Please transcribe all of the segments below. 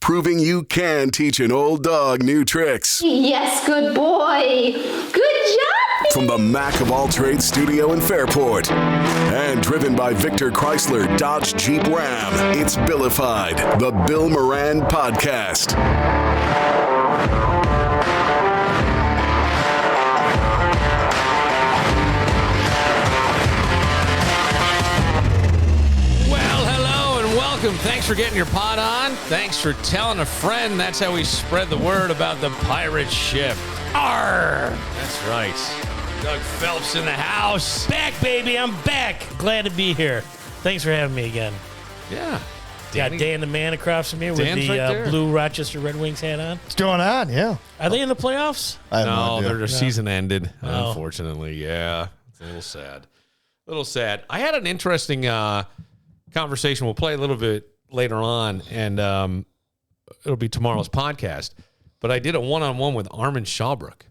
proving you can teach an old dog new tricks. Yes, good boy. Good job. From the Mac of All Trades studio in Fairport. And driven by Victor Chrysler Dodge Jeep Ram, it's Billified, the Bill Moran Podcast. Thanks for getting your pot on. Thanks for telling a friend. That's how we spread the word about the pirate ship. Arr! That's right. Doug Phelps in the house. Back, baby. I'm back. Glad to be here. Thanks for having me again. Yeah. Got Dan the man across from me with Dan's the right blue Rochester Red Wings hat on. What's going on? Yeah. Are they in the playoffs? I have no idea. Their season ended, Oh. unfortunately. Yeah. It's a little sad. A little sad. I had an interesting conversation. We'll play a little bit later on, and it'll be tomorrow's podcast. But I did a one-on-one with Armin Schaubrook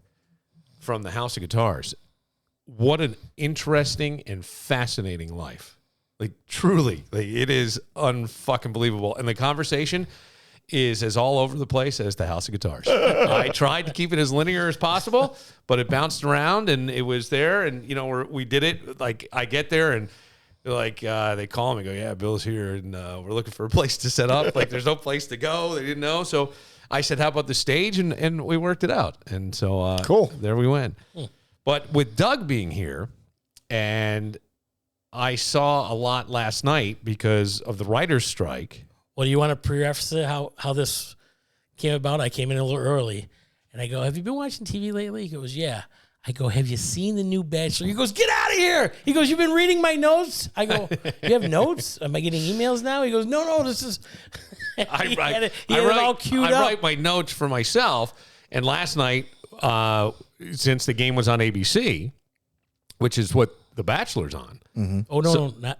from the House of Guitars. What an interesting and fascinating life. Like, truly. Like, it is unfucking believable. And the conversation is as all over the place as the House of Guitars. I tried to keep it as linear as possible, but it bounced around, and it was there. And, you know, we did it. Like, I get there, and like they call me and go, yeah, Bill's here, and we're looking for a place to set up. Like, there's no place to go. They didn't know. So I said, how about the stage? And we worked it out. And so cool. There we went. But with Doug being here, and I saw a lot last night because of the writer's strike. Well, do you want to preface it, how this came about? I came in a little early, and I go, have you been watching TV lately? He goes, yeah. I go, have you seen the new Bachelor? He goes, get out of here. He goes, you've been reading my notes? I go, you have notes? Am I getting emails now? He goes, no, this is... I had it all queued up. I write my notes for myself. And last night, since the game was on ABC, which is what The Bachelor's on. Mm-hmm. Oh, no, not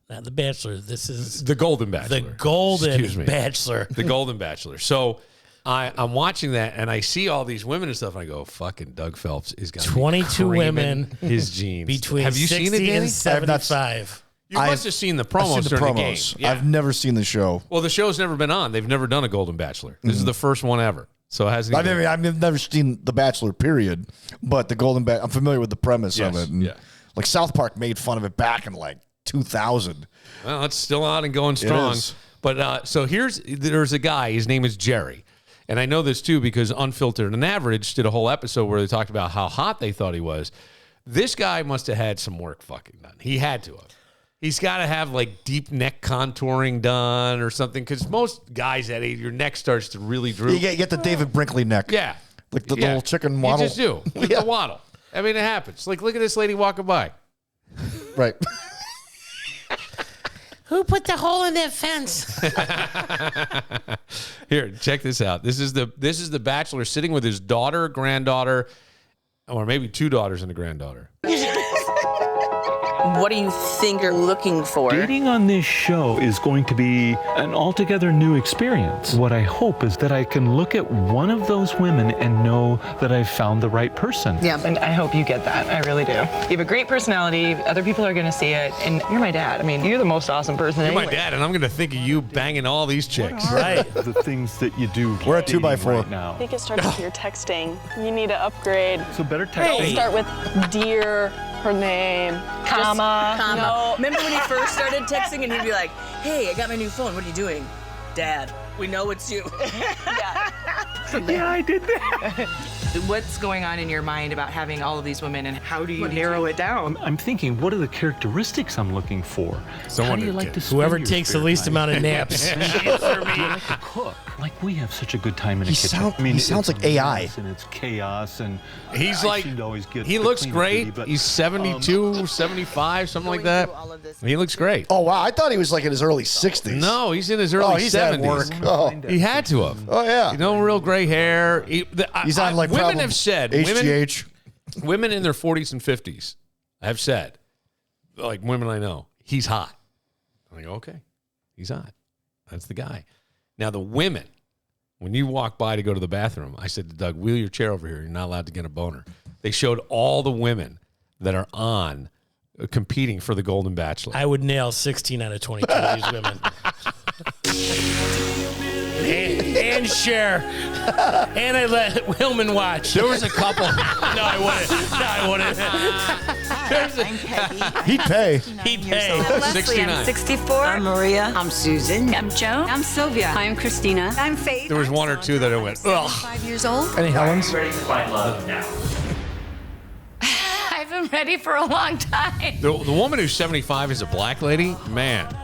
The Bachelor. This is... The Golden Bachelor. The Golden Bachelor. The Golden Bachelor. So... I'm watching that, and I see all these women and stuff, and I go, fucking Doug Phelps is got 22 women his jeans. Between have you 60 seen it, Danny? and 75. You must have seen the promos during the game. Yeah. I've never seen the show. Well, the show's never been on. They've never done a Golden Bachelor. This is the first one ever. So it hasn't. I've never seen The Bachelor, period. But the Golden Bachelor, I'm familiar with the premise of it. And like South Park made fun of it back in like 2000. Well, it's still on and going strong. But so there's a guy. His name is Jerry. And I know this, too, because Unfiltered and Average did a whole episode where they talked about how hot they thought he was. This guy must have had some work fucking done. He had to have. He's got to have, like, deep neck contouring done or something, because most guys that age, your neck starts to really droop. You get the David Brinkley neck. Yeah. Like the little chicken waddle. You just do. Like the waddle. I mean, it happens. Like, look at this lady walking by. Right. Who put the hole in that fence? Here, check this out. This is the Bachelor sitting with his daughter, granddaughter, or maybe two daughters and a granddaughter. What do you think you're looking for? Dating on this show is going to be an altogether new experience. What I hope is that I can look at one of those women and know that I've found the right person. Yeah, and I hope you get that. I really do. You have a great personality. Other people are going to see it. And you're my dad. I mean, you're the most awesome person You're anyway. my dad, and I'm going to think of you banging all these chicks. Right. The things that you do. We're at 2x4 right now. I think it starts with your texting. You need to upgrade. So better texting. Start with dear, her name, comma. No. Remember when he first started texting and he'd be like, hey, I got my new phone. What are you doing? Dad, we know it's you. Yeah, I did that. What's going on in your mind about having all of these women, and how do you narrow it down? I'm thinking, what are the characteristics I'm looking for? Someone How do you who like can- to spend Whoever your takes the spare least time? amount of naps. Do you like to cook? Like, we have such a good time in the kitchen. He sounds it's like AI. mess And it's chaos, and He's I like, seem to always get he the looks clean great. duty, but, He's 72, 75, something like that. He looks great. Oh, wow. I thought he was like in his early 60s. No, he's in his early he's 70s. had work. Oh. He had to have. Oh, yeah. No real gray hair. He's on like women problem have said HGH. women in their 40s and 50s have said, like women I know, he's hot. I'm like, okay, he's hot. That's the guy. Now the women, when you walk by to go to the bathroom, I said to Doug, wheel your chair over here. You're not allowed to get a boner. They showed all the women that are on competing for the Golden Bachelor. I would nail 16 out of 22 of these women. Man. and share. And I let Hillman watch. There was a couple. No, I wouldn't. I'm Peggy. He'd pay. He'd pay. I'm Leslie. 69. I'm 64. I'm Maria. I'm Susan. I'm Joan. I'm Sylvia. I'm Christina. I'm Faith. There was one or two that I went, ugh. 5 years old. Any Helens? Ready to find love now. I've been ready for a long time. The woman who's 75 is a black lady. Man,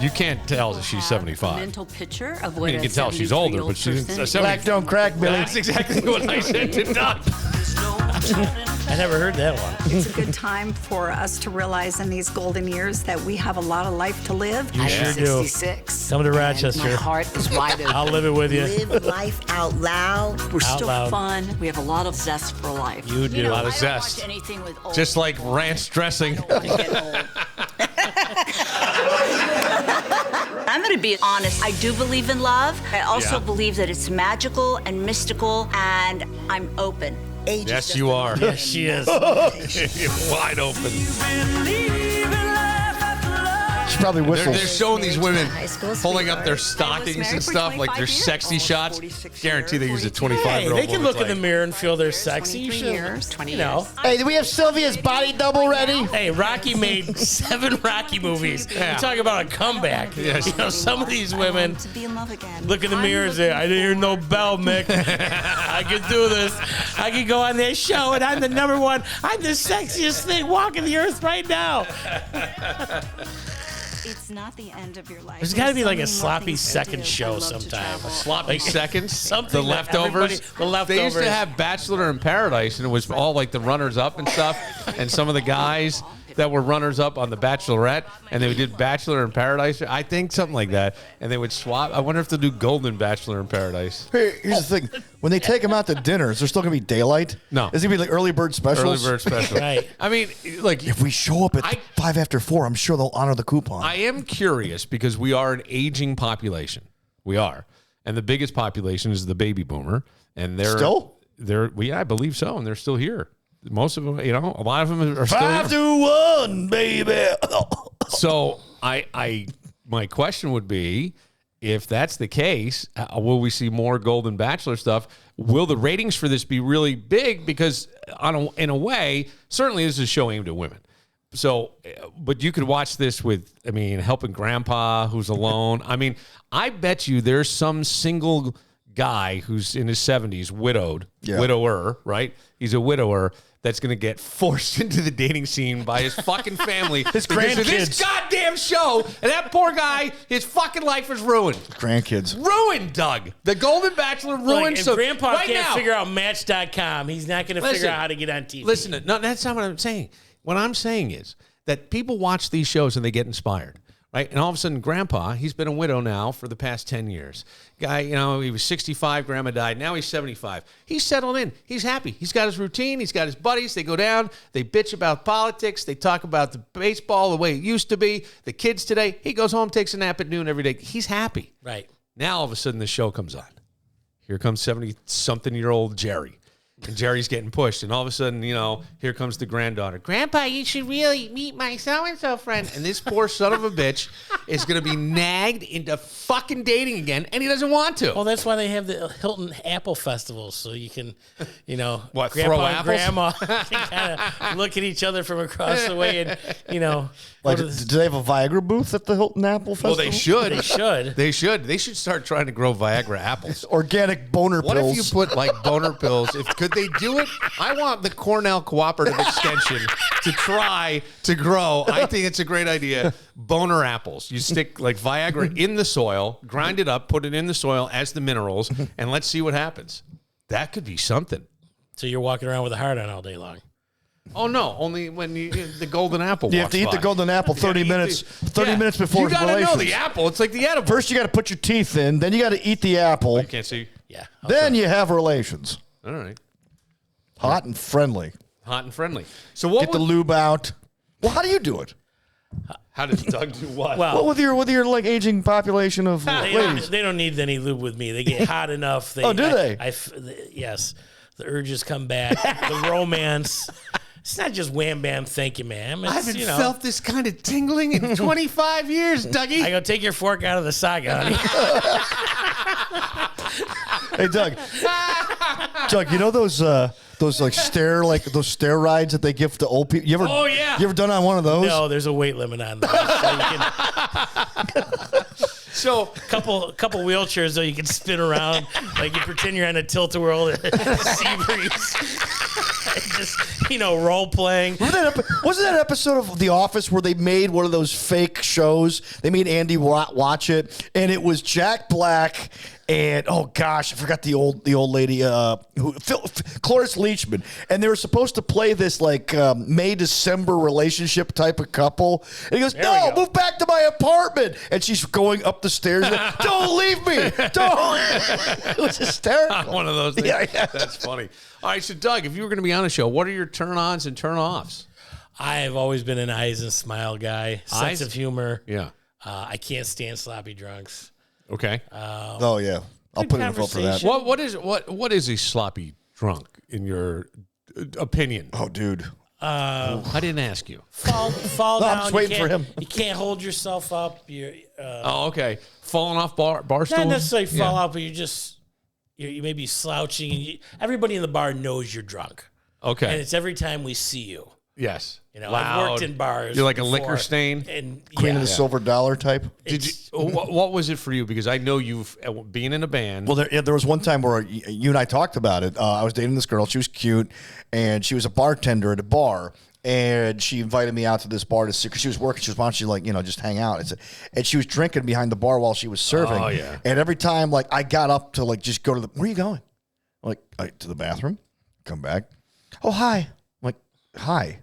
you can't tell that she's 75. Mental picture of I what mean, you can tell she's older, but she's a 70. Black don't crack, Billy. That's exactly what I said to Doug. I never heard that one. It's a good time for us to realize in these golden years that we have a lot of life to live. You sure do. 66. Come to Rochester. My heart is wide open. I'll live it with you. Live life out loud. We're Out still loud. fun. We have a lot of zest for life. You do. A lot of I don't zest. watch anything with old Just like ranch dressing. I'm going to be honest. I do believe in love. I also believe that it's magical and mystical, and I'm open. Age is Yes, just you a are. Yes, she is. Wide open. She probably whistles. They're showing these women High school pulling up their sweetheart. stockings married and for stuff, like 25 their years. sexy shots. Guarantee they use a 25-year-old. Hey, they can look in the mirror and feel they're sexy. You 23 should, years, 20 you know. years. Hey, do we have Sylvia's body double ready? Hey, Rocky made 7 Rocky movies. Yeah. You talk about a comeback. Yes. You know, some of these women To be in love again. look in the mirror and say, I didn't hear no bell, Mick. I could do this. I could go on this show and I'm the number one. I'm the sexiest thing walking the earth right now. It's not the end of your life. There's got to be like a sloppy second show sometime. Sloppy seconds. Something The that leftovers. everybody- the leftovers. They used to have Bachelor in Paradise, and it was all like the runners-up and stuff. And some of the guys that were runners-up on The Bachelorette, and they did Bachelor in Paradise. I think something like that. And they would swap. I wonder if they'll do Golden Bachelor in Paradise. Here's the thing. When they take them out to dinner, is there still going to be daylight? No. Is it going to be like early bird specials? Early bird special. Right. I mean, like, If we show up at 5 after 4, I'm sure they'll honor the coupon. I am curious because we are an aging population. We are. And the biggest population is the baby boomer. And they're Still? I believe so. And they're still here. Most of them, a lot of them are still 5 here. to 1, baby. So my question would be, if that's the case, will we see more Golden Bachelor stuff? Will the ratings for this be really big? Because in a way, certainly this is a show aimed at women. So, but you could watch this with, helping grandpa who's alone. I bet you there's some single guy who's in his 70s, widower, right? He's a widower that's going to get forced into the dating scene by his fucking family. His because of grandkids. this goddamn show. And that poor guy, his fucking life is ruined. Grandkids. Ruined, Doug. The Golden Bachelor ruined. If So Grandpa right can't now, figure out Match.com, he's not going to figure out how to get on TV. Listen, no, that's not what I'm saying. What I'm saying is that people watch these shows and they get inspired, right? And all of a sudden, Grandpa, he's been a widow now for the past 10 years. Guy, he was 65, Grandma died. Now he's 75. He's settled in. He's happy. He's got his routine. He's got his buddies. They go down. They bitch about politics. They talk about the baseball, the way it used to be. The kids today. He goes home, takes a nap at noon every day. He's happy. Right. Now, all of a sudden, the show comes on. Here comes 70-something-year-old Jerry. And Jerry's getting pushed. And all of a sudden, here comes the granddaughter. Grandpa, you should really meet my so-and-so friend. And this poor son of a bitch is going to be nagged into fucking dating again. And he doesn't want to. Well, that's why they have the Hilton Apple Festival, so you can, What, Grandpa throw and apples? Grandma can kind of look at each other from across the way and, Like, do they have a Viagra booth at the Hilton Apple Festival? Well, they should. They should. They should. They should start trying to grow Viagra apples. Organic boner What pills. if you put like boner pills? Could they do it? I want the Cornell Cooperative Extension to try to grow. I think it's a great idea. Boner apples. You stick like Viagra in the soil, grind it up, put it in the soil as the minerals, and let's see what happens. That could be something. So you're walking around with a heart on all day long. Oh no! Only when the golden apple. You have walks to eat the by. golden apple You gotta 30 eat minutes. the- 30 Yeah. minutes before You gotta relations. know the apple. It's like the edible. First, you got to put your teeth in. Then you got to eat the apple. You can't see. Yeah. Then you have relations. All right. Hot and friendly. Hot and friendly. So what? Get the lube out. Well, how do you do it? How does Doug do what? Well, Well, with your like aging population of ladies. they don't need any lube with me. They get hot enough. Oh, do they? Yes. The urges come back. The romance. It's not just wham bam, thank you, ma'am. It's, I haven't felt this kind of tingling in 25 years, Dougie. I go take your fork out of the saga, honey. Hey, Doug. Doug, you know those like stair rides that they give to old people? You ever? Oh, yeah. You ever done on one of those? No, there's a weight limit on those. So couple wheelchairs though you can spin around like you pretend you're on a tilt-a-whirl sea breeze. Just role playing. Wasn't that episode of The Office where they made one of those fake shows? They made Andy watch it, and it was Jack Black and oh gosh, I forgot the old lady Cloris Leachman, and they were supposed to play this like May-December relationship type of couple. And he goes, "No, move back to my apartment," and she's going up the stairs. Like, "Don't leave me! Don't!" It was hysterical. One of those things. Yeah. That's funny. All right, so Doug, if you were going to be on a show, what are your turn-ons and turn-offs? I've always been an eyes and smile guy. Sense of humor. Yeah. I can't stand sloppy drunks. Okay. Oh yeah, I'll put in a vote for that. What is a sloppy drunk in your opinion? Oh, dude. I didn't ask you. Fall No, down. I'm just waiting for him. You can't hold yourself up. You're okay. Falling off bar stools? not necessarily fall out, but you may be slouching. And everybody in the bar knows you're drunk. Okay. And it's every time we see you. Yes. I've worked in bars. You're like a before, liquor stain? And Queen of the Silver Dollar type. Did you? What was it for you? Because I know you've being in a band. Well, there was one time where you and I talked about it. I was dating this girl. She was cute, and she was a bartender at a bar. And she invited me out to this bar because she was working. She was wanting to just hang out. And she was drinking behind the bar while she was serving. Oh yeah. And every time I got up to just go to where are you going? To the bathroom. Come back. Oh hi. I'm like hi.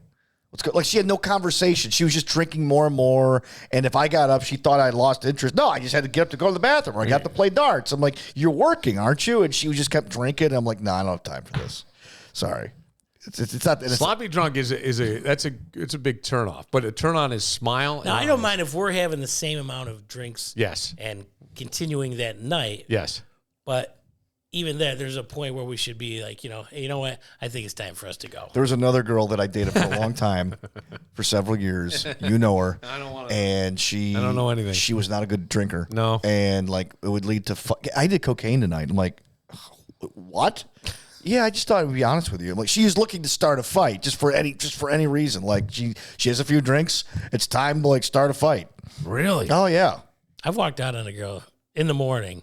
Let's go. She had no conversation. She was just drinking more and more. And if I got up, she thought I'd lost interest. No, I just had to get up to go to the bathroom or I got to play darts. I'm like, you're working, aren't you? And she just kept drinking. I'm like, no, I don't have time for this. Sorry. It's not. Sloppy drunk it's a big turnoff. But a turn on is smile. Now, I don't mind if we're having the same amount of drinks. Yes. And continuing that night. Yes. But even there's a point where we should be like, hey, you know what? I think it's time for us to go. There was another girl that I dated for a long time, for several years. You know her. I don't want to. And I don't know anything. She was not a good drinker. No. And it would lead to. I did cocaine tonight. I'm like, what? Yeah, I just thought I would be honest with you. I'm like, she was looking to start a fight just for any reason. Like she has a few drinks. It's time to start a fight. Really? Oh yeah. I've walked out on a girl in the morning.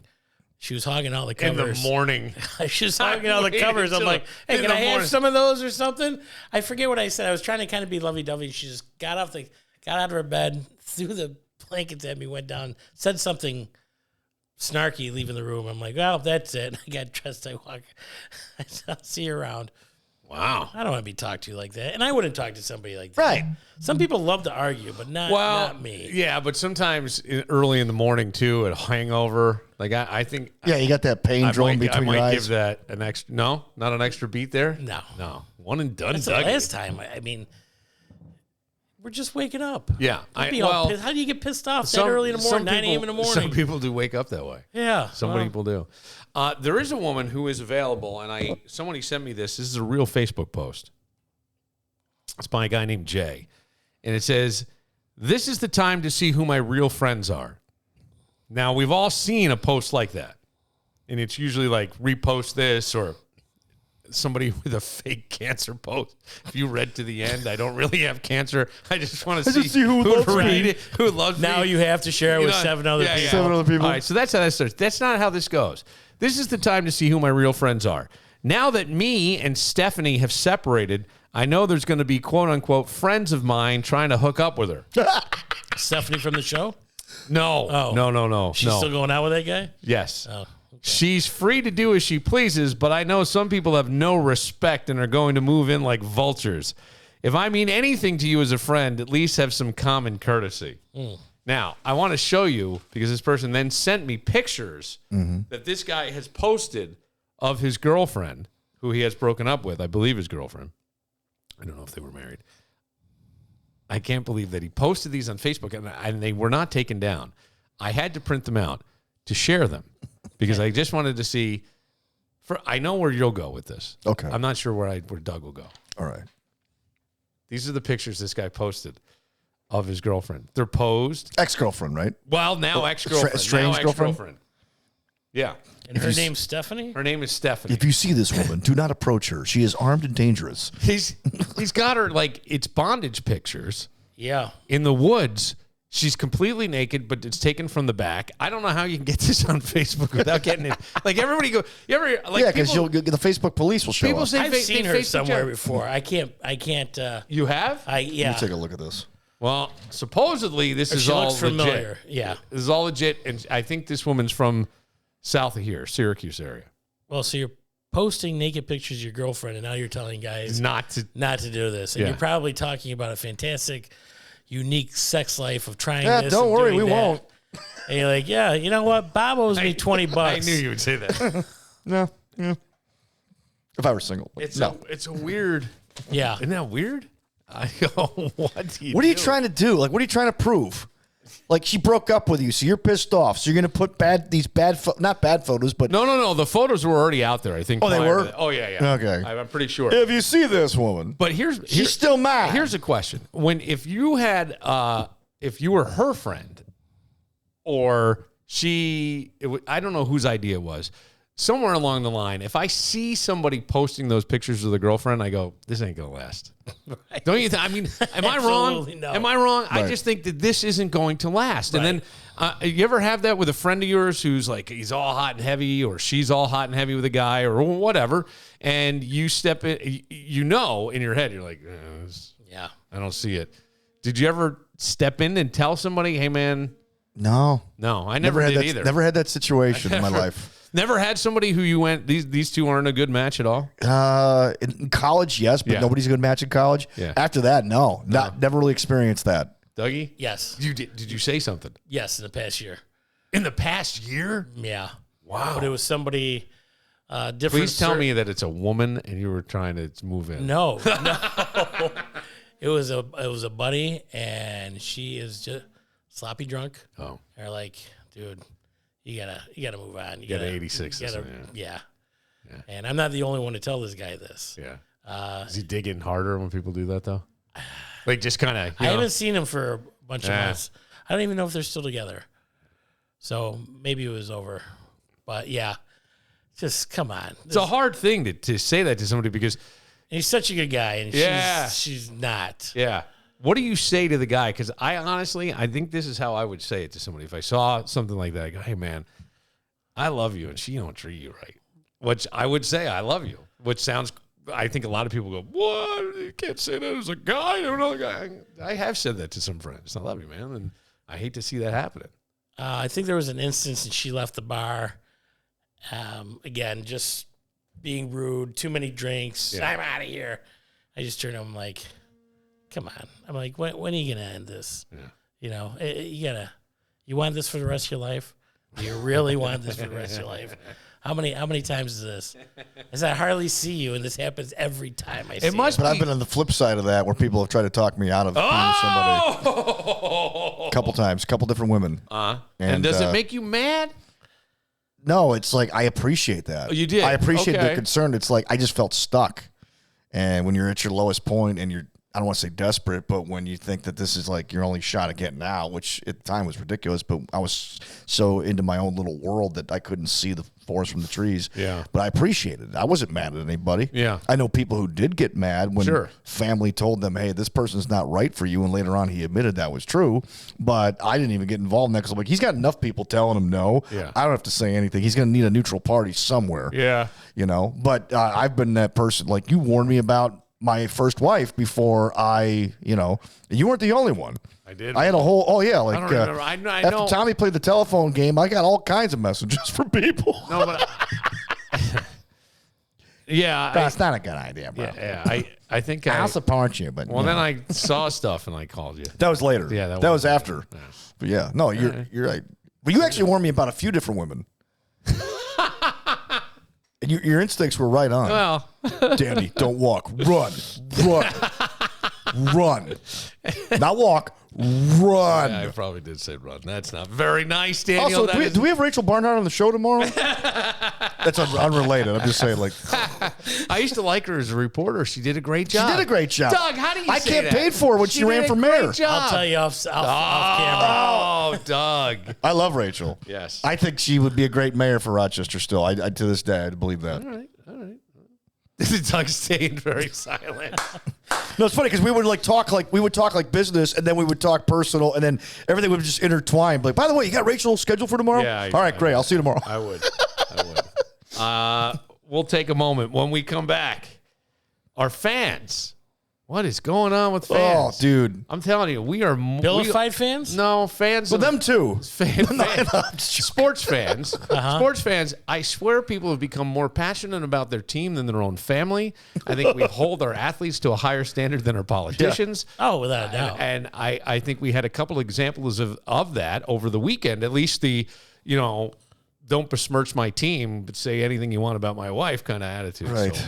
She was hogging all the covers. In the morning. She was hogging all the covers. I'm like, hey, can I have some of those or something? I forget what I said. I was trying to kind of be lovey-dovey. She just got out of her bed, threw the blankets at me, went down, said something snarky, leaving the room. I'm like, well, that's it. I got dressed. I walk. I'll see you around. Wow. I don't want to be talked to like that. And I wouldn't talk to somebody like that. Right. Some people love to argue, but not me. Yeah, but sometimes early in the morning, too, a hangover. I think... Yeah, you got that pain drone between your eyes. I might give that an extra... No? Not an extra beat there? No. One and done. That's the last time. I mean... We're just waking up. Yeah. How do you get pissed off that early in the morning, 9 a.m. in the morning? Some people do wake up that way. Yeah. Some people do. There is a woman who is available, and somebody sent me this. This is a real Facebook post. It's by a guy named Jay. And it says, "This is the time to see who my real friends are." Now, we've all seen a post like that. And it's usually repost this or somebody with a fake cancer post. If you read to the end, I don't really have cancer. I just want to see who loves me. Now you have to share it with 7 other people. 7 other people. All right, so that's how that starts. That's not how this goes. This is the time to see who my real friends are. Now that me and Stephanie have separated, I know there's going to be quote-unquote friends of mine trying to hook up with her. Stephanie from the show? No. Oh. No. She's still going out with that guy? Yes. Oh. She's free to do as she pleases, but I know some people have no respect and are going to move in like vultures. If I mean anything to you as a friend, at least have some common courtesy. Now, I want to show you, because this person then sent me pictures that this guy has posted of his girlfriend, who he has broken up with. I believe his girlfriend. I don't know if they were married. I can't believe that he posted these on Facebook, and they were not taken down. I had to print them out to share them. Because I just wanted to see, I know where you'll go with this. Okay. I'm not sure where Doug will go. All right. These are the pictures this guy posted of his girlfriend. They're posed. Ex-girlfriend, right? Well, now ex-girlfriend. Estranged girlfriend? Yeah. And her name's Stephanie? Her name is Stephanie. If you see this woman, do not approach her. She is armed and dangerous. He's got her like it's bondage pictures. Yeah. In the woods. She's completely naked, but it's taken from the back. I don't know how you can get this on Facebook without getting it. Like everybody go, you ever like? Yeah, because the Facebook police will show people up. say I've seen her somewhere check. before. I can't. You have? Let me take a look at this. Well, supposedly this is she all looks familiar. legit. Yeah. This is all legit, and I think this woman's from south of here, Syracuse area. Well, so you're posting naked pictures of your girlfriend, and now you're telling guys not to do this, and Yeah. you're probably talking about a fantastic, unique sex life of trying Yeah, this. don't and worry, doing we that. won't. And you're like, yeah, you know what? Bob owes me $20. I knew you would say that. Yeah. If I were single, It's no. it's a weird. Yeah. Isn't that weird? I go, what What are you trying to do? Like, what are you trying to prove? Like, she broke up with you, so you're pissed off. So you're going to put not bad photos, but No. The photos were already out there. I think. Oh, they prior to were? that. Oh yeah. Okay. I'm pretty sure. if you see this woman, But here's she's still mad. Here's a question: if you had, if you were her friend, or I don't know whose idea it was. Somewhere along the line, if I see somebody posting those pictures of the girlfriend, I go, "This ain't gonna last." Don't you think? I mean, am I wrong? Absolutely no. Am I wrong? I Right. just think that this isn't going to last. And then, you ever have that with a friend of yours who's like, he's all hot and heavy, or she's all hot and heavy with a guy, or whatever, and you step in, in your head, you're like, Yeah. I don't see it. Did you ever step in and tell somebody, "Hey, man"? No, I never had did that, either. Never had that situation in my life. Never had somebody who you went, these two aren't a good match at all? In college, yes, but Yeah. nobody's a good match in college. Yeah. After that, no. Never really experienced that. Dougie? Yes. Did you say something? Yes, in the past year. In the past year? Yeah. Wow. But it was somebody different. Please tell me that it's a woman and you were trying to move in. No. It was a buddy, and she is just sloppy drunk. Oh. They're like, dude, you gotta move on. You gotta 86 you this gotta- one, yeah. And I'm not the only one to tell this guy this. Yeah. Is he digging harder when people do that, though? Like, just kind of, I haven't seen him for a bunch of Yeah. months. I don't even know if they're still together. So maybe it was over. But yeah, just come on. It's a hard thing to say that to somebody because he's such a good guy, and she's not. Yeah. What do you say to the guy? Because I think this is how I would say it to somebody. If I saw something like that, I go, "Hey, man, I love you, and she don't treat you right." Which I would say, "I love you," which sounds, I think a lot of people go, "What? You can't say that as a guy to another guy." I have said that to some friends. I love you, man, and I hate to see that happening. I think there was an instance and she left the bar. Again, just being rude, too many drinks. Yeah. I'm out of here. I just turned to him like, come on. I'm like, when are you going to end this? Yeah. You know, you want this for the rest of your life? Do you really want this for the rest of your life? How many times is this? As I hardly see you, and this happens every time I see you. But I've been on the flip side of that where people have tried to talk me out of being somebody. A couple times, a couple different women. And does it make you mad? No, it's like I appreciate that. Oh, you did? I appreciate Okay. the concern. It's like I just felt stuck. And when you're at your lowest point and you're, I don't want to say desperate, but when you think that this is like your only shot at getting out, which at the time was ridiculous, but I was so into my own little world that I couldn't see the forest from the trees. Yeah. But I appreciated it. I wasn't mad at anybody. Yeah. I know people who did get mad when Sure. family told them, hey, this person's not right for you. And later on, he admitted that was true. But I didn't even get involved in that because I'm like, he's got enough people telling him no. Yeah. I don't have to say anything. He's going to need a neutral party somewhere. Yeah. You know, but I've been that person. Like you warned me about my first wife before you weren't the only one. I did. I had a whole, like I don't remember. I after know. Tommy played the telephone game, I got all kinds of messages from people. No, but yeah, That's not a good idea, bro. yeah. I think I'll support you, but Well, you then know. I saw stuff and I called you. That was later. Yeah, that was after. Yeah. But yeah, no, you're right. But you actually warned me about a few different women. And your instincts were right on. Well, Danny, don't walk. Run. Run. Not walk. Run. Yeah, I probably did say run. That's not very nice, Daniel. Also, do we have Rachel Barnhart on the show tomorrow? That's unrelated. I'm just saying, like. I used to like her as a reporter. She did a great job. She did a great job. Doug, how do you I say can't that? paid for her when she ran for mayor. I'll tell you off camera. Oh, Doug. I love Rachel. Yes. I think she would be a great mayor for Rochester still. I to this day, I believe that. All right. Doug's staying very silent. No, it's funny because we would talk like business, and then we would talk personal, and then everything would just intertwine. Like, by the way, you got Rachel scheduled for tomorrow? Yeah. All right, great. I'll see you tomorrow. I would. We'll take a moment when we come back. Our fans. What is going on with fans? Oh, dude. I'm telling you, we are Vilified fans? No, fans. Well, them too. Sports fans. Sports fans. I swear people have become more passionate about their team than their own family. I think we hold our athletes to a higher standard than our politicians. Yeah. Oh, without a doubt. And I think we had a couple examples of that over the weekend. At least the, don't besmirch my team, but say anything you want about my wife kind of attitude. Right. So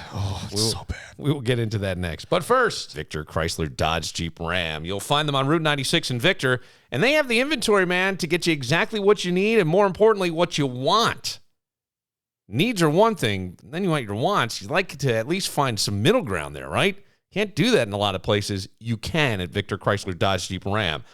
it's so bad. We will get into that next. But first, Victor Chrysler Dodge Jeep Ram. You'll find them on Route 96 in Victor, and they have the inventory, man, to get you exactly what you need and, more importantly, what you want. Needs are one thing, then you want your wants. You'd like to at least find some middle ground there, right? Can't do that in a lot of places. You can at Victor Chrysler Dodge Jeep Ram.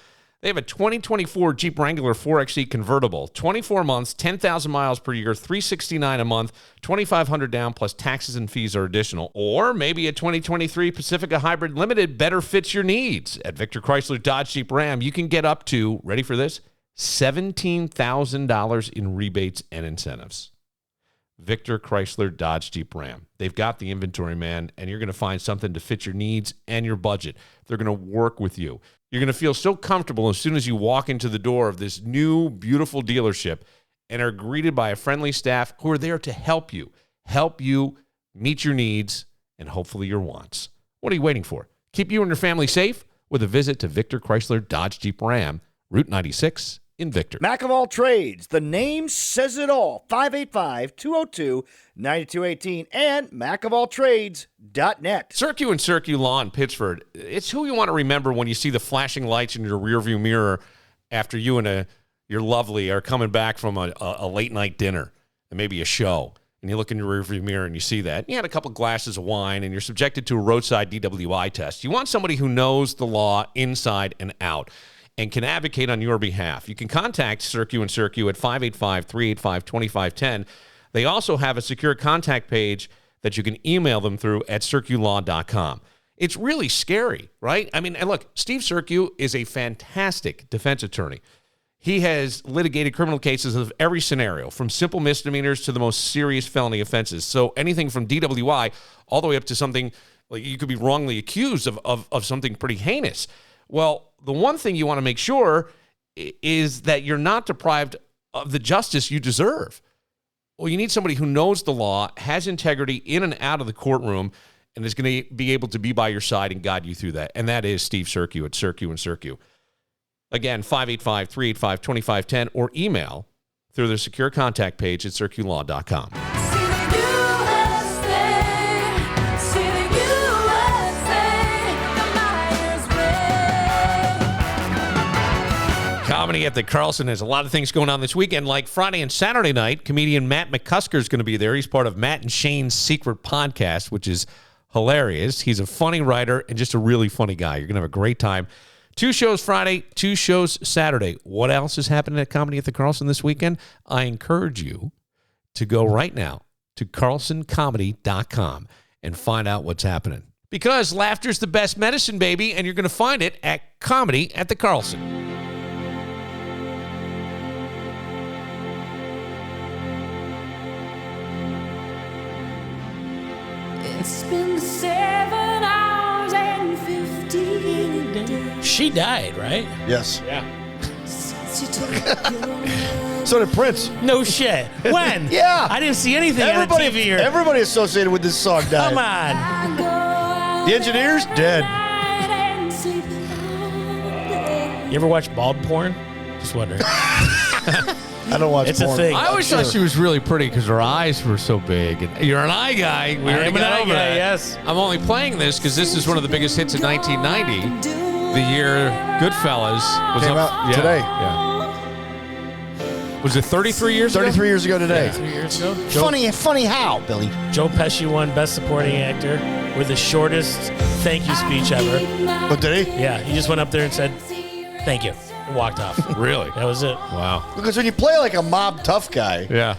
They have a 2024 Jeep Wrangler 4xe convertible, 24 months, 10,000 miles per year, $369 a month, $2,500 down, plus taxes and fees are additional. Or maybe a 2023 Pacifica Hybrid Limited better fits your needs. At Victor Chrysler Dodge Jeep Ram, you can get up to, ready for this, $17,000 in rebates and incentives. Victor Chrysler Dodge Jeep Ram. They've got the inventory, man, and you're going to find something to fit your needs and your budget. They're going to work with you. You're going to feel so comfortable as soon as you walk into the door of this new, beautiful dealership and are greeted by a friendly staff who are there to help you meet your needs and hopefully your wants. What are you waiting for? Keep you and your family safe with a visit to Victor Chrysler Dodge Jeep Ram, Route 96 in Victor. Mac of all trades. The name says it all. 585-202-9218 and macofalltrades.net. Circu and Circu Law in Pittsford. It's who you want to remember when you see the flashing lights in your rearview mirror after you and your lovely are coming back from a late night dinner and maybe a show. And you look in your rearview mirror and you see that. You had a couple glasses of wine and you're subjected to a roadside DWI test. You want somebody who knows the law inside and out and can advocate on your behalf. You can contact Circu and Circu at 585-385-2510. They also have a secure contact page that you can email them through at circulaw.com. It's really scary, right? I mean, and look, Steve Circu is a fantastic defense attorney. He has litigated criminal cases of every scenario, from simple misdemeanors to the most serious felony offenses. So anything from DWI all the way up to something like you could be wrongly accused of something pretty heinous. Well, the one thing you want to make sure is that you're not deprived of the justice you deserve. Well, you need somebody who knows the law, has integrity in and out of the courtroom, and is going to be able to be by your side and guide you through that. And that is Steve Circu at Circu and Circu. Again, 585-385-2510 or email through their secure contact page at circulaw.com. Comedy at the Carlson has a lot of things going on this weekend. Like Friday and Saturday night, comedian Matt McCusker is going to be there. He's part of Matt and Shane's Secret Podcast, which is hilarious. He's a funny writer and just a really funny guy. You're going to have a great time. 2 shows Friday, 2 shows Saturday. What else is happening at Comedy at the Carlson this weekend? I encourage you to go right now to carlsoncomedy.com and find out what's happening. Because laughter's the best medicine, baby, and you're going to find it at Comedy at the Carlson. It's been 7 hours and 15 days. She died, right? Yes. Yeah. So did Prince. No shit. When? Yeah. I didn't see anything on TV here. Everybody associated with this song died. Come on. The Engineers, dead. You ever watch bald porn? Just wondering. I don't watch It's porn. a thing. I always thought she was really pretty because her eyes were so big. And you're an eye guy. We I already am an got eye over guy, that. yes. I'm only playing this because this is one of the biggest hits of 1990. the year Goodfellas was Came up out today. Yeah. Was it 33 years ago? 33 years ago today. Yeah, 3 years ago. Funny how, Billy? Joe Pesci won Best Supporting Actor with the shortest thank you speech ever. But did he? Yeah, he just went up there and said, thank you, and walked off. Really? That was it. Wow. Because when you play like a mob tough guy, Yeah.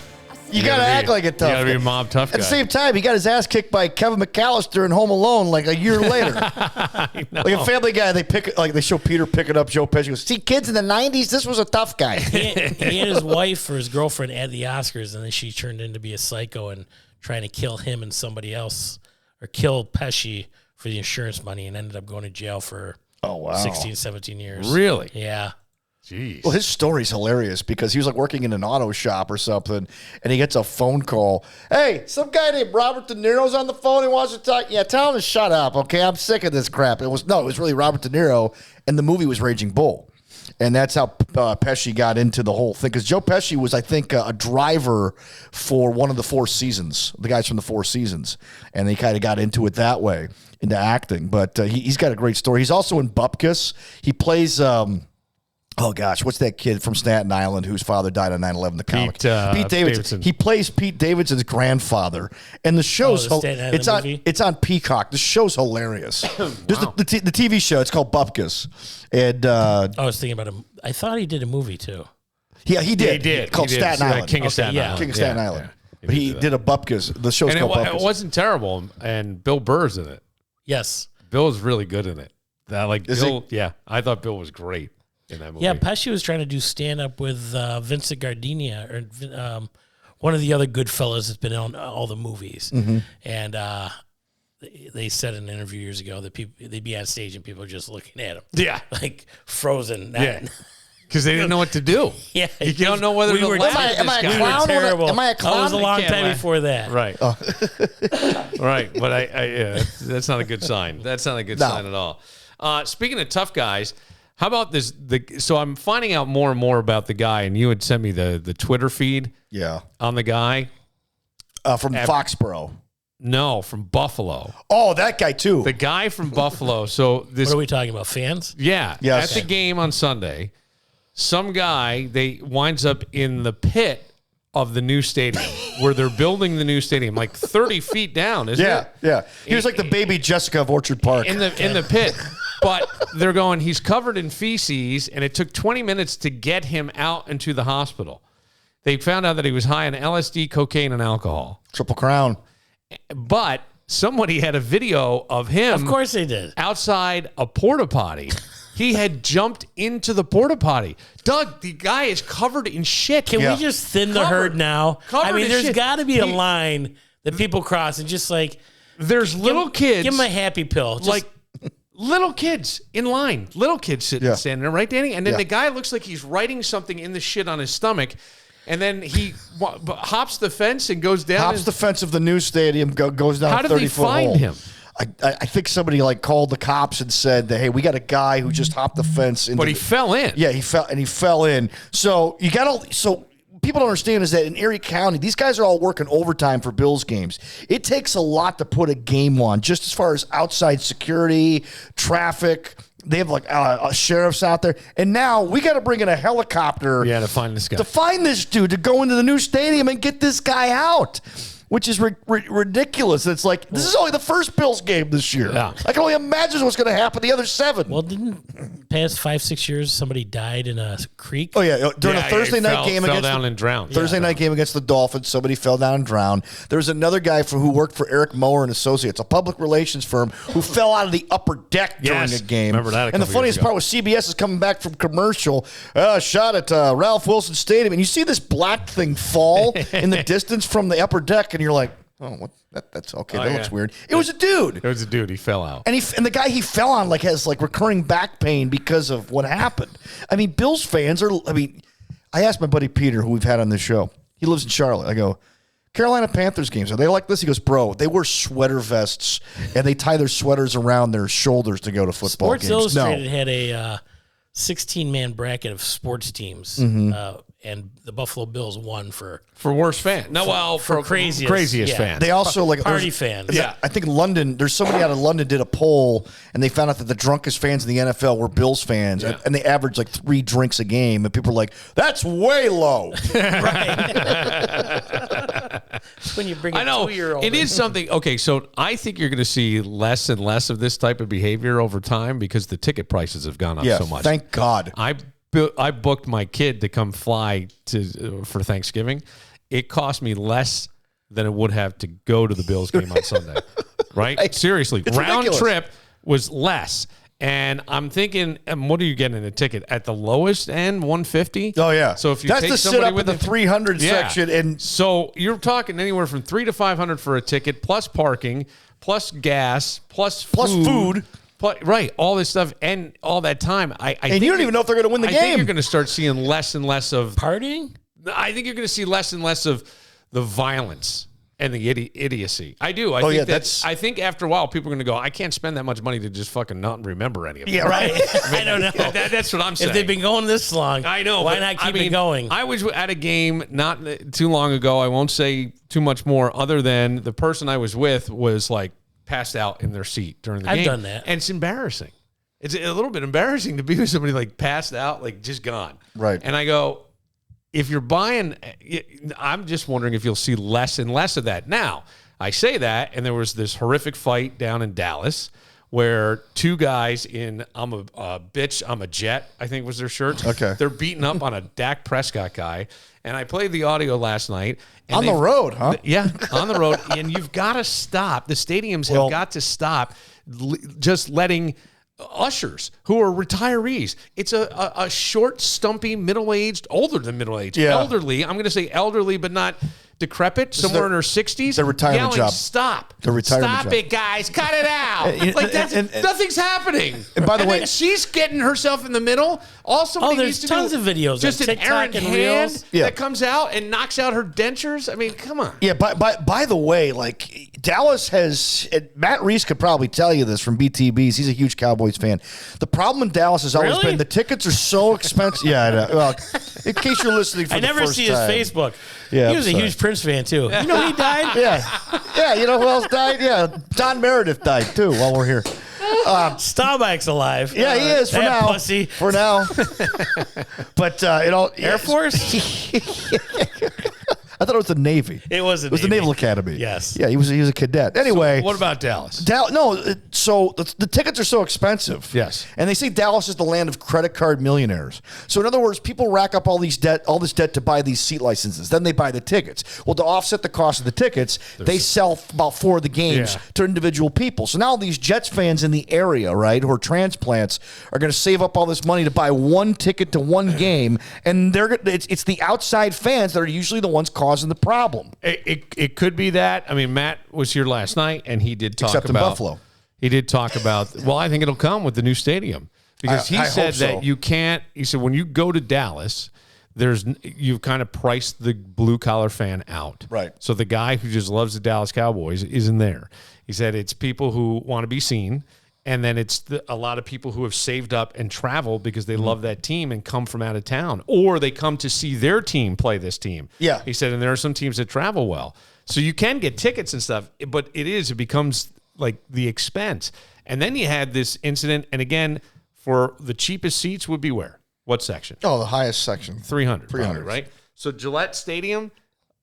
you got to act like a tough You got to be guy. a mob tough guy. At the same time, he got his ass kicked by Kevin McAllister in Home Alone like a year later. Like a Family Guy, they show Peter picking up Joe Pesci. He goes, see, kids in the 90s, this was a tough guy. He and his wife or his girlfriend at the Oscars, and then she turned in to be a psycho and trying to kill him and somebody else, or kill Pesci for the insurance money, and ended up going to jail for 16, 17 years. Really? Yeah. Jeez. Well, his story's hilarious because he was like working in an auto shop or something, and he gets a phone call. Hey, some guy named Robert De Niro's on the phone. He wants to talk. Yeah, tell him to shut up. Okay, I'm sick of this crap. It was really Robert De Niro, and the movie was Raging Bull, and that's how Pesci got into the whole thing. Because Joe Pesci was, I think, a driver for one of the Four Seasons, the guys from the Four Seasons, and they kind of got into it that way, into acting. But he's got a great story. He's also in Bupkis. He plays. Oh, gosh, what's that kid from Staten Island whose father died on 9/11, the comic? Pete Davidson. He plays Pete Davidson's grandfather. And the show's it's on Peacock. The show's hilarious. There's the TV show. It's called Bupkis. And I was thinking about him. I thought he did a movie, too. Yeah, he did. Yeah, he did. Called Staten Island. King of Staten Island. King of Staten Island. Yeah. But he did a Bupkis. The show's called Bupkis. It wasn't terrible, and Bill Burr's in it. Yes. Bill is really good in it. Is Bill, yeah, I thought Bill was great in that movie. Yeah, Pesci was trying to do stand-up with Vincent Gardenia, or one of the other good fellas that's been on all the movies. Mm-hmm. And they said in an interview years ago that they'd be on stage and people were just looking at him. Yeah. Like frozen. Yeah. Because they didn't know what to do. Yeah. You don't know whether to laugh at am I a this guy. clown? Terrible. Am I a clown? That was a long can't time laugh. before that. Right. Right. But yeah, that's not a good sign. That's not a good sign at all. Speaking of tough guys, how about this? So I'm finding out more and more about the guy, and you had sent me the Twitter feed. Yeah. On the guy. From Foxborough. No, from Buffalo. Oh, that guy too. The guy from Buffalo. So this. What are we talking about? Fans? Yeah. Yes. At the game on Sunday, some guy winds up in the pit of the new stadium where they're building the new stadium, like 30 feet down, isn't it? Yeah. He was like the baby Jessica of Orchard Park. In the pit. But they're going, he's covered in feces, and it took 20 minutes to get him out into the hospital. They found out that he was high on LSD, cocaine, and alcohol. Triple Crown. But somebody had a video of him. Of course they did. Outside a porta potty. He had jumped into the porta potty. Doug, the guy is covered in shit. Can we just thin the herd now? I mean, there's got to be a line that people cross and just like. There's little kids. Give them a happy pill. Just, like little kids in line. Little kids standing there, right, Danny? And then the guy looks like he's writing something in the shit on his stomach. And then he hops the fence and goes down. Hops the fence of the new stadium, goes down. How did they find him? I think somebody called the cops and said that, hey, we got a guy who just hopped the fence. But he fell in. Yeah, he fell in. So people don't understand is that in Erie County, these guys are all working overtime for Bills games. It takes a lot to put a game on, just as far as outside security, traffic. They have sheriffs out there. And now we got to bring in a helicopter. Yeah, to find this guy. To find this dude, to go into the new stadium and get this guy out. Which is ridiculous. It's like, this is only the first Bills game this year. Yeah. I can only imagine what's going to happen the other 7. Well, didn't past 5-6 years somebody died in a creek? Oh yeah, during a Thursday night game fell down and drowned. Thursday night game against the Dolphins, somebody fell down and drowned. There was another guy who worked for Eric Mower and Associates, a public relations firm, who fell out of the upper deck during a game. Remember that? And the funniest part was CBS is coming back from commercial, shot at Ralph Wilson Stadium, and you see this black thing fall in the distance from the upper deck, and you're like, oh, what? That's okay. That looks weird. It was a dude. It was a dude. He fell out. And the guy he fell on has recurring back pain because of what happened. I mean, Bills fans are. I asked my buddy Peter, who we've had on this show. He lives in Charlotte. I go, Carolina Panthers games, are they like this? He goes, bro, they wear sweater vests and they tie their sweaters around their shoulders to go to football Sports games. Illustrated had a 16-man bracket of sports teams. and the Buffalo Bills won for worst fan. No, well, for craziest fan. They also like party fans. Yeah, I think London. There's somebody out of London did a poll, and they found out that the drunkest fans in the NFL were Bills fans, and they averaged like 3 drinks a game, and people were like, "That's way low." When you bring a I know 2-year-old, it is something. Okay, so I think you're going to see less and less of this type of behavior over time because the ticket prices have gone up so much. Thank God. I booked my kid to come fly for Thanksgiving. It cost me less than it would have to go to the Bills game on Sunday. Right? Seriously. It's round ridiculous. trip was less. And I'm thinking, what are you getting in a ticket? At the lowest end, $150? Oh, yeah. So if you That's take the sit somebody up with in the 300 section. And so you're talking anywhere from $300 to $500 for a ticket, plus parking, plus gas, plus food. Right, all this stuff and all that time. I think you don't even know if they're going to win the I game. think you're going to start seeing less and less of partying. I think you're going to see less and less of the violence and the idiocy. I do. I think I think after a while, people are going to go, I can't spend that much money to just fucking not remember any of it. Yeah, right. I don't know. That's what I'm saying. If they've been going this long, I know. Why not keep it going? I was at a game not too long ago. I won't say too much more other than the person I was with was like passed out in their seat during the game. I've done that. And it's embarrassing. It's a little bit embarrassing to be with somebody like passed out, like just gone. Right. And I go, if you're buying, I'm just wondering if you'll see less and less of that. Now, I say that, and there was this horrific fight down in Dallas where 2 guys in I'm a bitch, I'm a jet, I think was their shirts. Okay. They're beating up on a Dak Prescott guy. And I played the audio last night. And on the road, huh? Yeah, on the road. And you've got to stop. The stadiums have got to stop just letting ushers who are retirees. It's a short, stumpy, middle-aged, older than middle-aged, elderly. I'm going to say elderly, but not decrepit, somewhere in her 60s. Their retirement yelling, job. Stop. Their retirement Stop job. it, guys. Cut it out. Like that's, nothing's happening. And by the way, then she's getting herself in the middle. All somebody there's needs to tons do of videos just on an TikTok errant and hand Reels. Yeah. that comes out and knocks out her dentures. I mean, come on. Yeah, by the way, like Dallas has, Matt Reese could probably tell you this from BTBs. He's a huge Cowboys fan. The problem in Dallas has always been the tickets are so expensive. Yeah, I know. Well, in case you're listening for I the never first see time. his Facebook. Yeah, he I'm was a sorry. huge Prince fan too. You know he died. Yeah, you know who else died? Yeah, Don Meredith died too. While we're here, Staubach's alive. yeah, he is for that now. Pussy. For now, but Air Force. I thought it was the Navy. It was. It was the Naval Academy. Yes. Yeah, he was a cadet. Anyway, What about Dallas? So the tickets are so expensive. Yes. And they say Dallas is the land of credit card millionaires. So in other words, people rack up all this debt to buy these seat licenses. Then they buy the tickets. Well, to offset the cost of the tickets, they sell about 4 of the games to individual people. So now these Jets fans in the area, right, who are transplants, are going to save up all this money to buy 1 ticket to 1 game, and it's the outside fans that are usually the ones causing the problem. It could be that. I mean, Matt was here last night, and he did talk Except in about Buffalo. He did talk about. Well, I think it'll come with the new stadium because he I said hope so. that you can't. He said when you go to Dallas, you've kind of priced the blue collar fan out. Right. So the guy who just loves the Dallas Cowboys isn't there. He said it's people who want to be seen. And then it's a lot of people who have saved up and travel because they love that team and come from out of town. Or they come to see their team play this team. Yeah. He said, and there are some teams that travel well. So you can get tickets and stuff, but it becomes like the expense. And then you had this incident. And again, for the cheapest seats would be where? What section? Oh, the highest section. 300. 300. Right? So Gillette Stadium,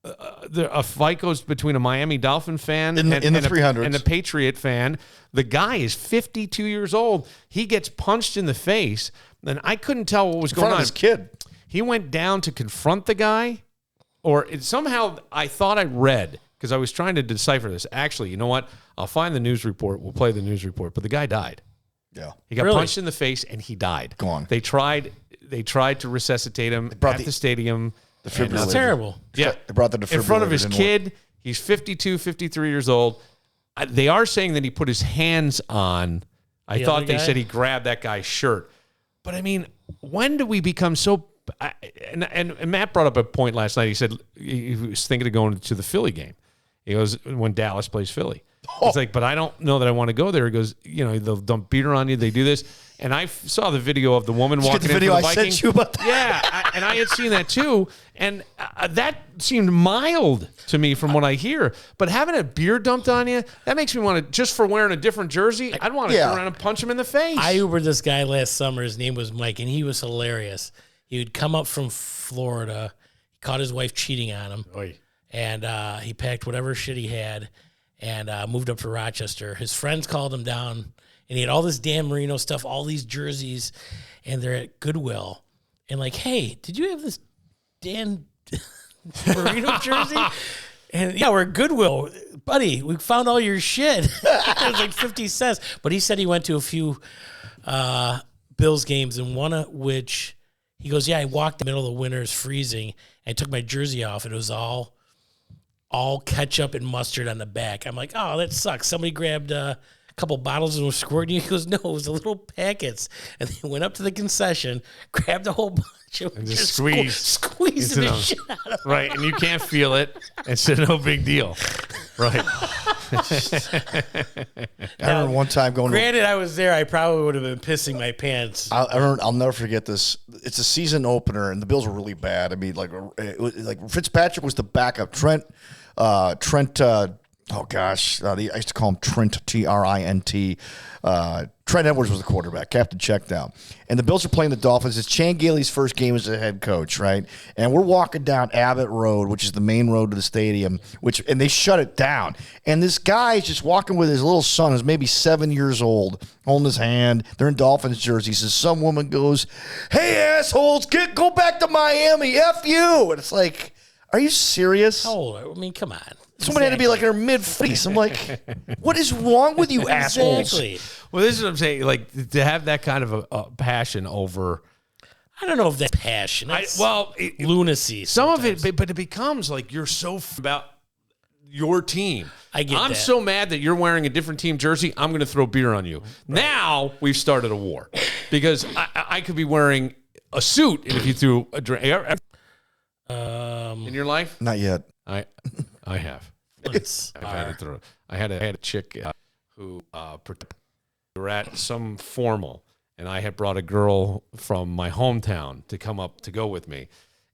a fight goes between a Miami Dolphin fan in the 300s and a Patriot fan. The guy is 52 years old. He gets punched in the face, and I couldn't tell what was going on. In front of his kid. He went down to confront the guy, somehow I thought I read, because I was trying to decipher this. Actually, you know what? I'll find the news report. We'll play the news report. But the guy died. Yeah. He got punched in the face, and he died. Gone. They tried to resuscitate him at the stadium. That's terrible. Yeah. They brought the defibrillator. In front of his didn't kid. work. He's 52, 53 years old. They are saying that he put his hands on. I The thought other they guy? said he grabbed that guy's shirt. But I mean, when do we become so? And Matt brought up a point last night. He said he was thinking of going to the Philly game. He goes when Dallas plays Philly. It's like, but I don't know that I want to go there. He goes, they'll dump beer on you. They do this. And I saw the video of the woman walking in for the video I Viking. sent you about that? Yeah, and I had seen that too. And that seemed mild to me from what I hear. But having a beer dumped on you, that makes me want to, just for wearing a different jersey, I'd want to turn around and punch him in the face. I Ubered this guy last summer. His name was Mike, and he was hilarious. He would come up from Florida. He caught his wife cheating on him. Oy. And he packed whatever shit he had and moved up to Rochester. His friends called him down. And he had all this Dan Marino stuff, all these jerseys, and they're at Goodwill. And like, hey, did you have this Dan Marino jersey? And yeah, we're at Goodwill. Buddy, we found all your shit. It was like 50 cents. But he said he went to a few Bills games, and one of which he goes, yeah, I walked in the middle of the winter, it's freezing, and I took my jersey off, and it was all ketchup and mustard on the back. I'm like, oh, that sucks. Somebody grabbed couple bottles and was squirting. He goes, no, it was the little packets. And they went up to the concession, grabbed a whole bunch of and just squeezed the shit out of them. Right, and you can't feel it. It's no big deal. Right. I remember one time going. Granted, I was there. I probably would have been pissing my pants. I'll never forget this. It's a season opener, and the Bills were really bad. I mean, like Fitzpatrick was the backup. Trent. Oh gosh, I used to call him Trent, Trint. Trent Edwards was the quarterback, captain checkdown. And the Bills are playing the Dolphins. It's Chan Gailey's first game as a head coach, right? And we're walking down Abbott Road, which is the main road to the stadium, and they shut it down. And this guy is just walking with his little son, who's maybe 7 years old, holding his hand. They're in Dolphins jerseys. And some woman goes, hey, assholes, go back to Miami, F you. And it's like, are you serious? How old? I mean, come on. Someone had to be like in her mid-50s. I'm like, what is wrong with you assholes? Exactly. Well, this is what I'm saying. Like, to have that kind of a passion over... I don't know if that's passion. Lunacy. Some of it, but it becomes like you're so about your team. I'm that. So mad that you're wearing a different team jersey, I'm going to throw beer on you. Right. Now, we've started a war. Because I could be wearing a suit, and if you threw a drink... in your life? Not yet. I have. I had a chick who we were at some formal, and I had brought a girl from my hometown to come up to go with me.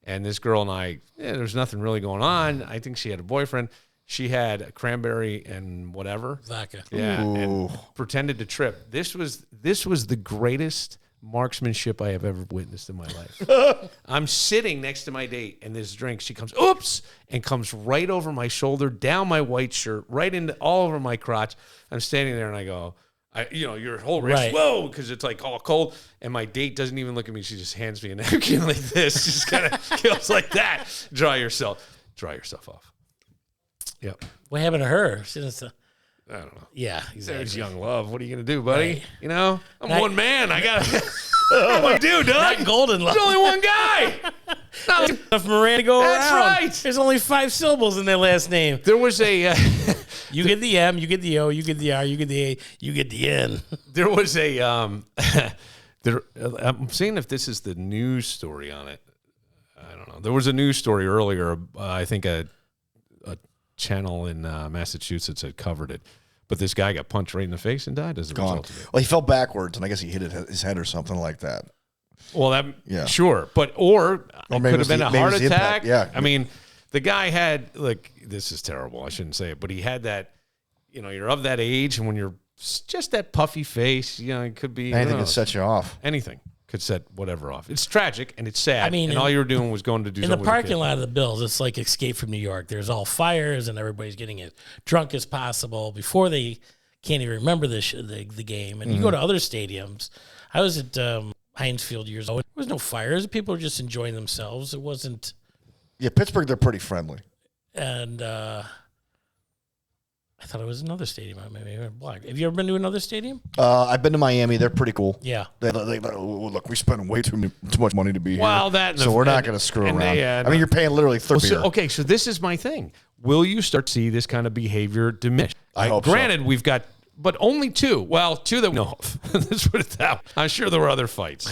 And this girl and I, there's nothing really going on. I think she had a boyfriend. She had a cranberry and whatever. Vodka. Yeah, and pretended to trip. This was the greatest marksmanship I have ever witnessed in my life. I'm sitting next to my date, and this drink, she comes, oops, and comes right over my shoulder, down my white shirt, right into all over my crotch. I'm standing there, and I go, your whole wrist, right. Whoa, because it's like all cold. And my date doesn't even look at me. She just hands me a napkin like this. Just kind of goes like that. Dry yourself off. Yep. What happened to her? I don't know. Yeah, exactly. There's young love. What are you going to do, buddy? Right. I'm one man. I got to... What do you do, Doug? Not golden love. There's only one guy. Not enough Moran to go around. That's right. There's only 5 syllables in their last name. There was a... you get the M, you get the O, you get the R, you get the A, you get the N. There was a... I'm seeing if this is the news story on it. I don't know. There was a news story earlier. I think a channel in Massachusetts had covered it. But this guy got punched right in the face and died as a result of it. Well, he fell backwards, and I guess he hit his head or something like that. Well, sure. But or it could have been a heart attack. Yeah. I mean, the guy had, this is terrible. I shouldn't say it. But he had that, you're of that age, and when you're just that puffy face, it could be. Anything could set you off. Anything could set whatever off. It's tragic, and it's sad. I mean, and all you were doing was going to do something in the parking lot of the Bills. It's like Escape from New York. There's all fires, and everybody's getting as drunk as possible before they can't even remember the game. And you go to other stadiums. I was at Heinz Field years ago. There was no fires. People were just enjoying themselves. It wasn't. Yeah, Pittsburgh, they're pretty friendly. And I thought it was another stadium. Maybe blocked. Have you ever been to another stadium? I've been to Miami. They're pretty cool. Yeah. Look, we spend way too much money to be here. So we're not going to screw around. I mean, you're paying literally $30. So this is my thing. Will you start to see this kind of behavior diminish? I hope Granted, so. We've got, but only 2. Well, 2 that we know of. Let's put it that way. I'm sure there were other fights.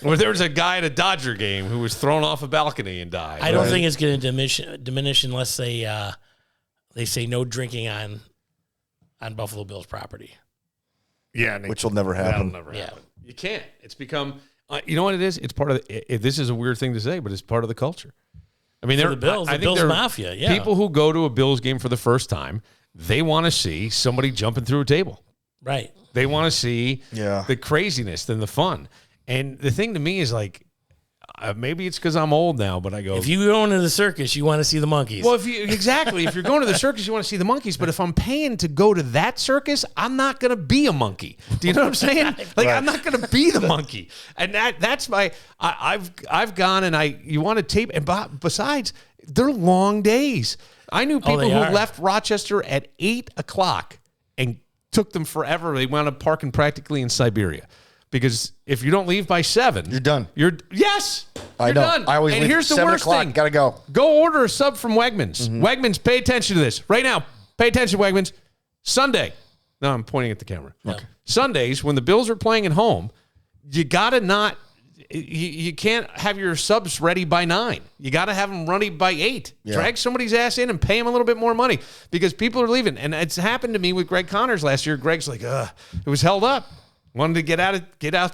Where there was a guy at a Dodger game who was thrown off a balcony and died. I don't think it's going to diminish unless they say no drinking on on Buffalo Bills property. Yeah, which will never happen. That'll never happen. You can't. It's become. You know what it is? It's part of. This is a weird thing to say, but it's part of the culture. I mean, For they're the Bills, I the think Bills they're Mafia, yeah. People who go to a Bills game for the first time, they want to see somebody jumping through a table. Right. They want to see the craziness and the fun. And the thing to me is like, maybe it's because I'm old now, but I go, If you go into the circus, you want to see the monkeys. well, if you're going to the circus, you want to see the monkeys. But if I'm paying to go to that circus, I'm not going to be a monkey. Do you know what I'm saying? Like I'm not going to be the monkey. And that's my. I've gone and you want to tape. And besides, they're long days. I knew people who left Rochester at 8:00 and took them forever. They wound up parking practically in Siberia. Because if you don't leave by 7, you're done. Yes, I you're know. done. I always and leave here's the 7 worst o'clock. thing. Gotta go. Go order a sub from Wegmans. Wegmans, pay attention to this right now. Pay attention, Wegmans. Sunday. No, I'm pointing at the camera. Okay. Sundays when the Bills are playing at home, you gotta not. You can't have your subs ready by 9. You got to have them ready by 8. Yeah. Drag somebody's ass in and pay them a little bit more money because people are leaving. And it's happened to me with Greg Connors last year. Greg's like, it was held up. Wanted to get out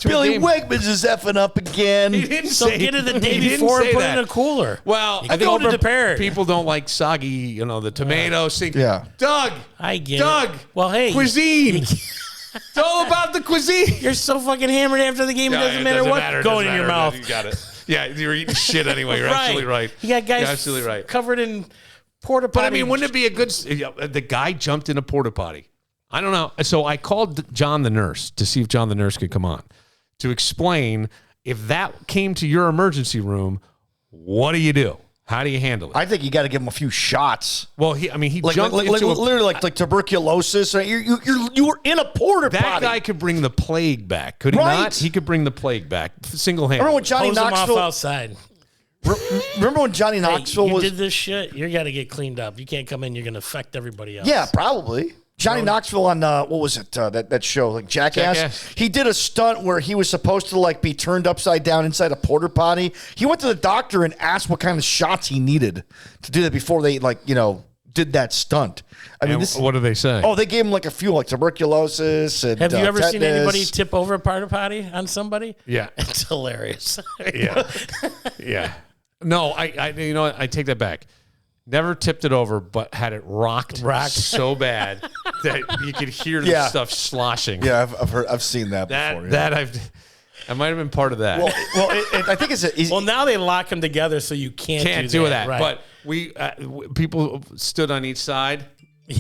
to Billy a game. Wegmans is effing up again. He didn't So say get it the day he didn't before and say put it that. in a cooler. Well, You go to the parent. people don't like soggy, the tomato sink. Yeah. Doug, I get Doug. it. Well, hey. Cuisine. It's all about the cuisine. You're so fucking hammered after the game. It doesn't matter what's going in your mouth. You got it. Yeah, you're eating shit anyway. You're absolutely right. You got guys You're absolutely right. covered in porta potty. But I mean, wouldn't it be a good? The guy jumped in a porta potty. I don't know. So I called John the nurse to see if John the nurse could come on to explain if that came to your emergency room. What do you do? How do you handle it? I think you got to give him a few shots. Well, he Like, jumped into literally like tuberculosis. You were in a porta that potty. guy could bring the plague back, could he Right. not? He could bring the plague back single-handedly. Remember when Johnny Hose them off Knoxville? outside. Remember when Johnny Hey, Knoxville you was? did this shit. You got to get cleaned up. You can't come in. You're going to affect everybody else. Yeah, probably. Johnny Knoxville on what was it? That show, like Jackass. He did a stunt where he was supposed to like be turned upside down inside a porta potty. He went to the doctor and asked what kind of shots he needed to do that before they did that stunt. I mean, what do they say? Oh, they gave him like a few, like tuberculosis and Have you ever seen tetanus. anybody tip over a porta potty on somebody? Yeah. It's hilarious. Yeah. Yeah. No, I you know what? I take that back. Never tipped it over, but had it rocked so bad that you could hear the stuff sloshing. Yeah, I've seen that before. Yeah. I might have been part of that. Well, I think it's well, now they lock them together so you can't do that. Right. But we people stood on each side.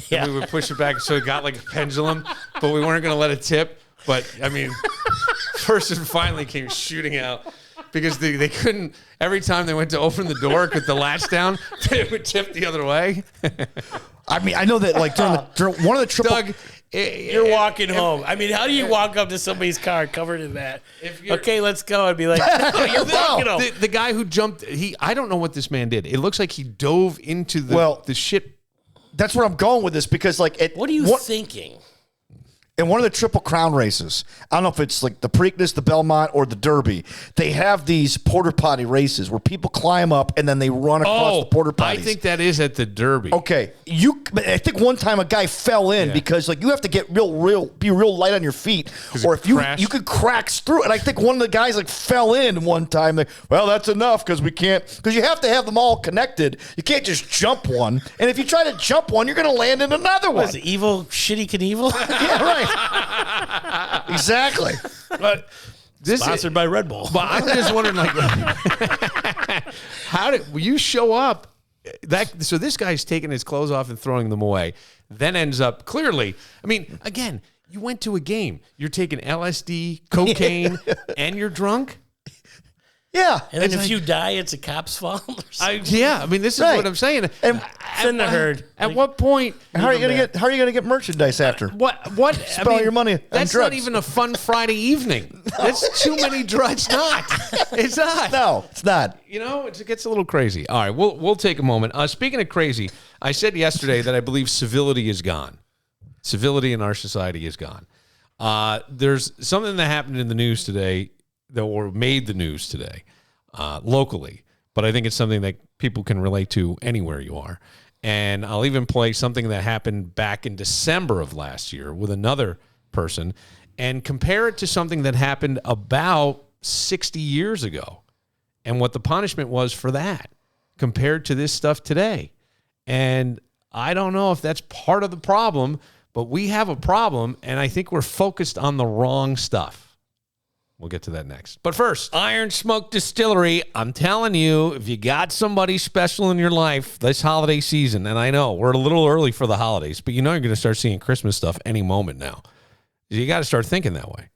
Yeah. And we would push it back so it got like a pendulum, but we weren't going to let it tip. But I mean, person finally came shooting out. Because they couldn't, every time they went to open the door with the latch down, they would tip the other way. I mean, I know that like during one of the triple. Doug, you're walking home. I mean, how do you walk up to somebody's car covered in that? Okay, let's go. I'd be like, no, you're walking home. The guy who jumped, I don't know what this man did. It looks like he dove into the shit. That's where I'm going with this because like, what are you thinking? In one of the Triple Crown races, I don't know if it's like the Preakness, the Belmont, or the Derby, they have these porta potty races where people climb up and then they run across the porta potties. I think that is at the Derby. Okay, I think one time a guy fell in because like you have to get be real light on your feet, or if you could crack through. And I think one of the guys like fell in one time. Like, well, that's enough because we can't because you have to have them all connected. You can't just jump one, and if you try to jump one, you're going to land in another one. Was it Evil Shitty Knievel? Yeah, right. Exactly. But this sponsored by Red Bull. But I'm just wondering, like, how did you show up? So this guy's taking his clothes off and throwing them away, then ends up clearly. I mean, again, you went to a game. You're taking LSD, cocaine, and you're drunk. Yeah, and then if you die, it's a cop's fault. I mean, this is what I'm saying. And in the herd. At what point? How are you gonna get merchandise after? What? Spend your money on That's drugs. not even a fun Friday evening. That's too many drugs. It's not. It's not. No, it's not. You know, it gets a little crazy. All right, we'll take a moment. Speaking of crazy, I said yesterday that I believe civility is gone. Civility in our society is gone. There's something that happened in the news today or made the news today locally, but I think it's something that people can relate to anywhere you are. And I'll even play something that happened back in December of last year with another person and compare it to something that happened about 60 years ago and what the punishment was for that compared to this stuff today. And I don't know if that's part of the problem, but we have a problem, and I think we're focused on the wrong stuff. We'll get to that next. But first, Iron Smoke Distillery. I'm telling you, if you got somebody special in your life this holiday season, and I know we're a little early for the holidays, but you know you're going to start seeing Christmas stuff any moment now. You got to start thinking that way.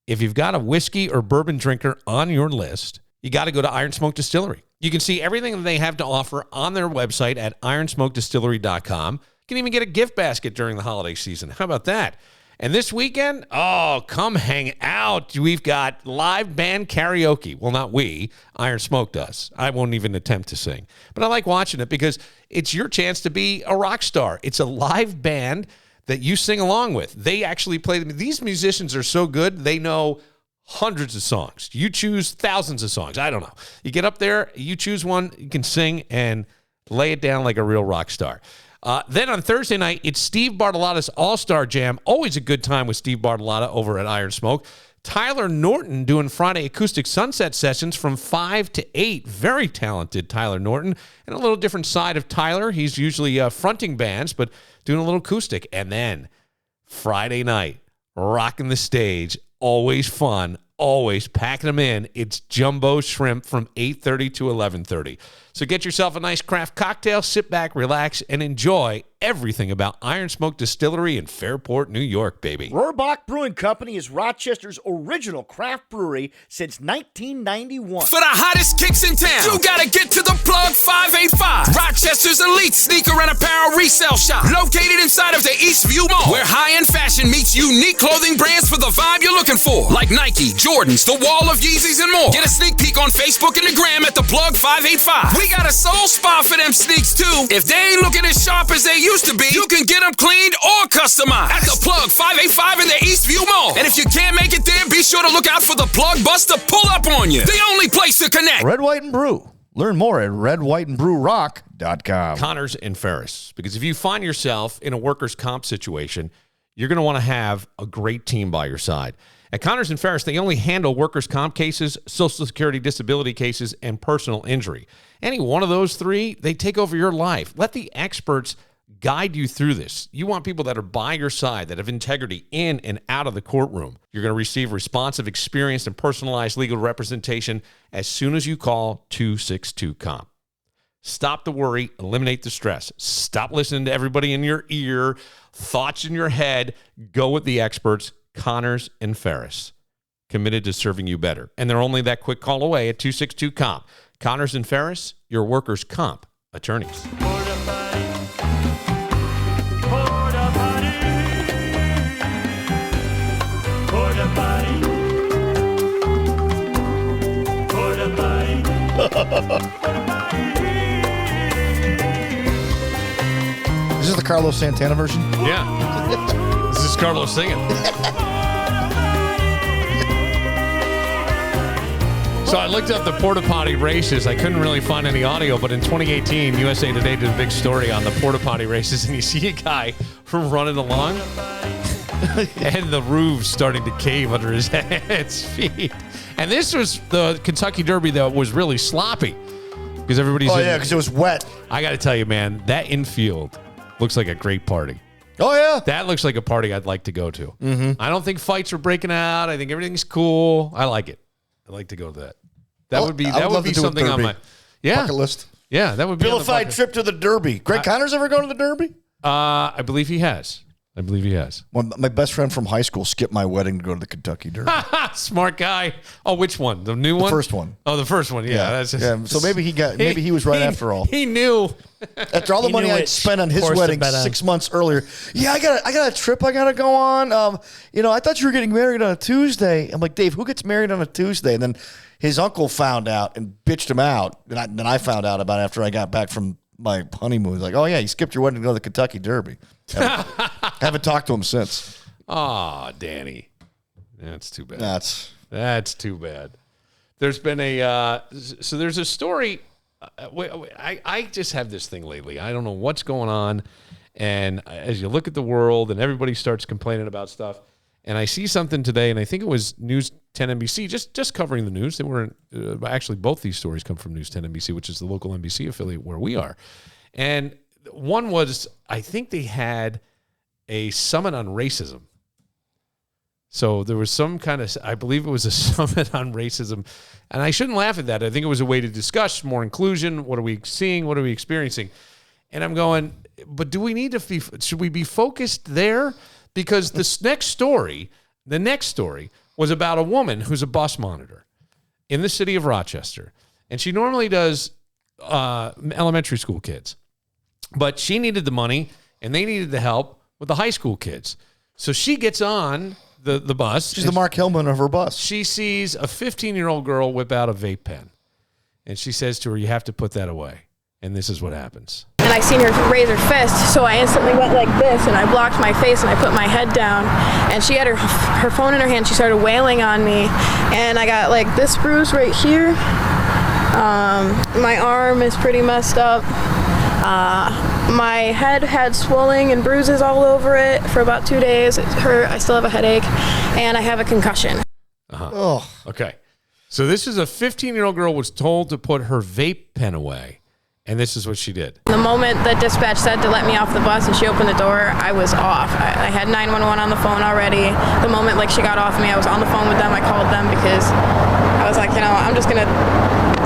If you've got a whiskey or bourbon drinker on your list, you got to go to Iron Smoke Distillery. You can see everything that they have to offer on their website at ironsmokedistillery.com. You can even get a gift basket during the holiday season. How about that? And this weekend, come hang out. We've got live band karaoke. Well, not we. Iron Smoke does. I won't even attempt to sing. But I like watching it because it's your chance to be a rock star. It's a live band that you sing along with. They actually play them. These musicians are so good, they know hundreds of songs. You choose thousands of songs. I don't know. You get up there, you choose one, you can sing and lay it down like a real rock star. Then on Thursday night, it's Steve Bartolotta's All-Star Jam. Always a good time with Steve Bartolotta over at Iron Smoke. Tyler Norton doing Friday Acoustic Sunset Sessions from 5 to 8. Very talented Tyler Norton. And a little different side of Tyler. He's usually fronting bands, but doing a little acoustic. And then Friday night, rocking the stage. Always fun. Always packing them in. It's Jumbo Shrimp from 8:30 to 11:30. So get yourself a nice craft cocktail, sit back, relax, and enjoy everything about Iron Smoke Distillery in Fairport, New York, baby. Rohrbach Brewing Company is Rochester's original craft brewery since 1991. For the hottest kicks in town, you gotta get to the Plug 585. Rochester's elite sneaker and apparel resale shop. Located inside of the Eastview Mall, where high-end fashion meets unique clothing brands for the vibe you're looking for. Like Nike, Jordans, the Wall of Yeezys, and more. Get a sneak peek on Facebook and the gram at the Plug 585. We got a soul spot for them sneaks too. If they ain't looking as sharp as they used to be, you can get them cleaned or customized at the Plug 585 in the Eastview Mall. And if you can't make it there, be sure to look out for the Plug Bus to pull up on you. The only place to connect. Red, White, and Brew. Learn more at redwhiteandbrewrock.com. Connors and Ferris. Because if you find yourself in a workers' comp situation, you're going to want to have a great team by your side. At Connors and Ferris, they only handle workers' comp cases, Social Security disability cases, and personal injury. Any one of those three, they take over your life. Let the experts guide you through this. You want people that are by your side, that have integrity in and out of the courtroom. You're going to receive responsive, experienced, and personalized legal representation as soon as you call 262-COMP. Stop the worry, eliminate the stress. Stop listening to everybody in your ear, thoughts in your head. Go with the experts. Connors and Ferris, committed to serving you better. And they're only that quick call away at 262-COMP. Connors and Ferris, your workers' comp attorneys. Is this the Carlos Santana version? Yeah. This is Carlos singing. So I looked up the porta potty races. I couldn't really find any audio, but in 2018, USA Today did a big story on the porta potty races, and you see a guy running along, and the roof's starting to cave under his feet. And this was the Kentucky Derby that was really sloppy because everybody's. Oh yeah, because it was wet. I got to tell you, man, that infield looks like a great party. Oh yeah, that looks like a party I'd like to go to. Mm-hmm. I don't think fights are breaking out. I think everything's cool. I like it. I'd like to go to that. That would be something on my bucket list. Yeah, that would be Billified trip to the Derby. Greg Connors ever go to the Derby? I believe he has. Well, my best friend from high school skipped my wedding to go to the Kentucky Derby. Smart guy. Oh, which one? The new one? The first one. Oh, the first one. Yeah. That's just, So maybe he was right after all. He knew. After all the money I'd spent on his wedding 6 months earlier. Yeah, I got a trip I got to go on. I thought you were getting married on a Tuesday. I'm like, Dave, who gets married on a Tuesday? And then his uncle found out and bitched him out. And then I found out about it after I got back from my honeymoon. He's like, oh yeah, you skipped your wedding to go to the Kentucky Derby. Haven't talked to him since. Oh, Danny. That's too bad. That's too bad. There's been there's a story I just have this thing lately. I don't know what's going on. And as you look at the world and everybody starts complaining about stuff, and I see something today, and I think it was News 10 NBC, just covering the news. They weren't actually, both these stories come from News 10 NBC, which is the local NBC affiliate where we are. And one was, I think they had a summit on racism. So there was some kind of, I believe it was a summit on racism. And I shouldn't laugh at that. I think it was a way to discuss more inclusion. What are we seeing? What are we experiencing? And I'm going, but do we need to should we be focused there? Because the next story was about a woman who's a bus monitor in the city of Rochester. And she normally does elementary school kids. But she needed the money, and they needed the help with the high school kids. So she gets on the bus. She's the Mark Hillman of her bus. She sees a 15-year-old girl whip out a vape pen. And she says to her, you have to put that away. And this is what happens. And I seen her raise her fist, so I instantly went like this, and I blocked my face, and I put my head down. And she had her phone in her hand. She started wailing on me, and I got like this bruise right here. My arm is pretty messed up. My head had swelling and bruises all over it for about 2 days. It hurt. I still have a headache, and I have a concussion. Oh, okay. So this is a 15-year-old girl was told to put her vape pen away. And this is what she did. The moment that dispatch said to let me off the bus and she opened the door, I was off. I had 911 on the phone already. The moment like she got off me, I was on the phone with them. I called them because I was like, I'm just going to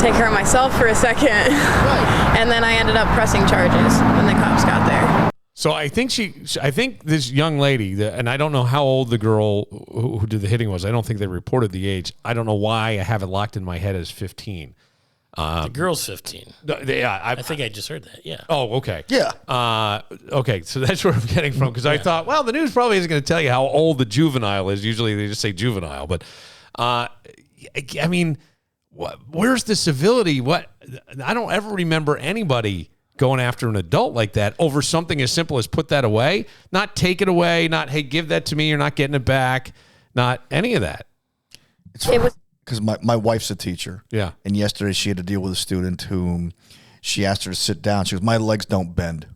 take care of myself for a second. Right. And then I ended up pressing charges when the cops got there. So I think this young lady, and I don't know how old the girl who did the hitting was. I don't think they reported the age. I don't know why I have it locked in my head as 15. The girl's 15. Yeah, I think I just heard that. Yeah. Oh, okay. Yeah. Okay, so that's where I'm getting from because I thought, well, the news probably isn't going to tell you how old the juvenile is. Usually they just say juvenile, but I mean, where's the civility? I don't ever remember anybody going after an adult like that over something as simple as put that away, not take it away, not hey, give that to me, you're not getting it back, not any of that. It was. Because my wife's a teacher. Yeah. And yesterday she had to deal with a student whom she asked her to sit down. She goes, my legs don't bend.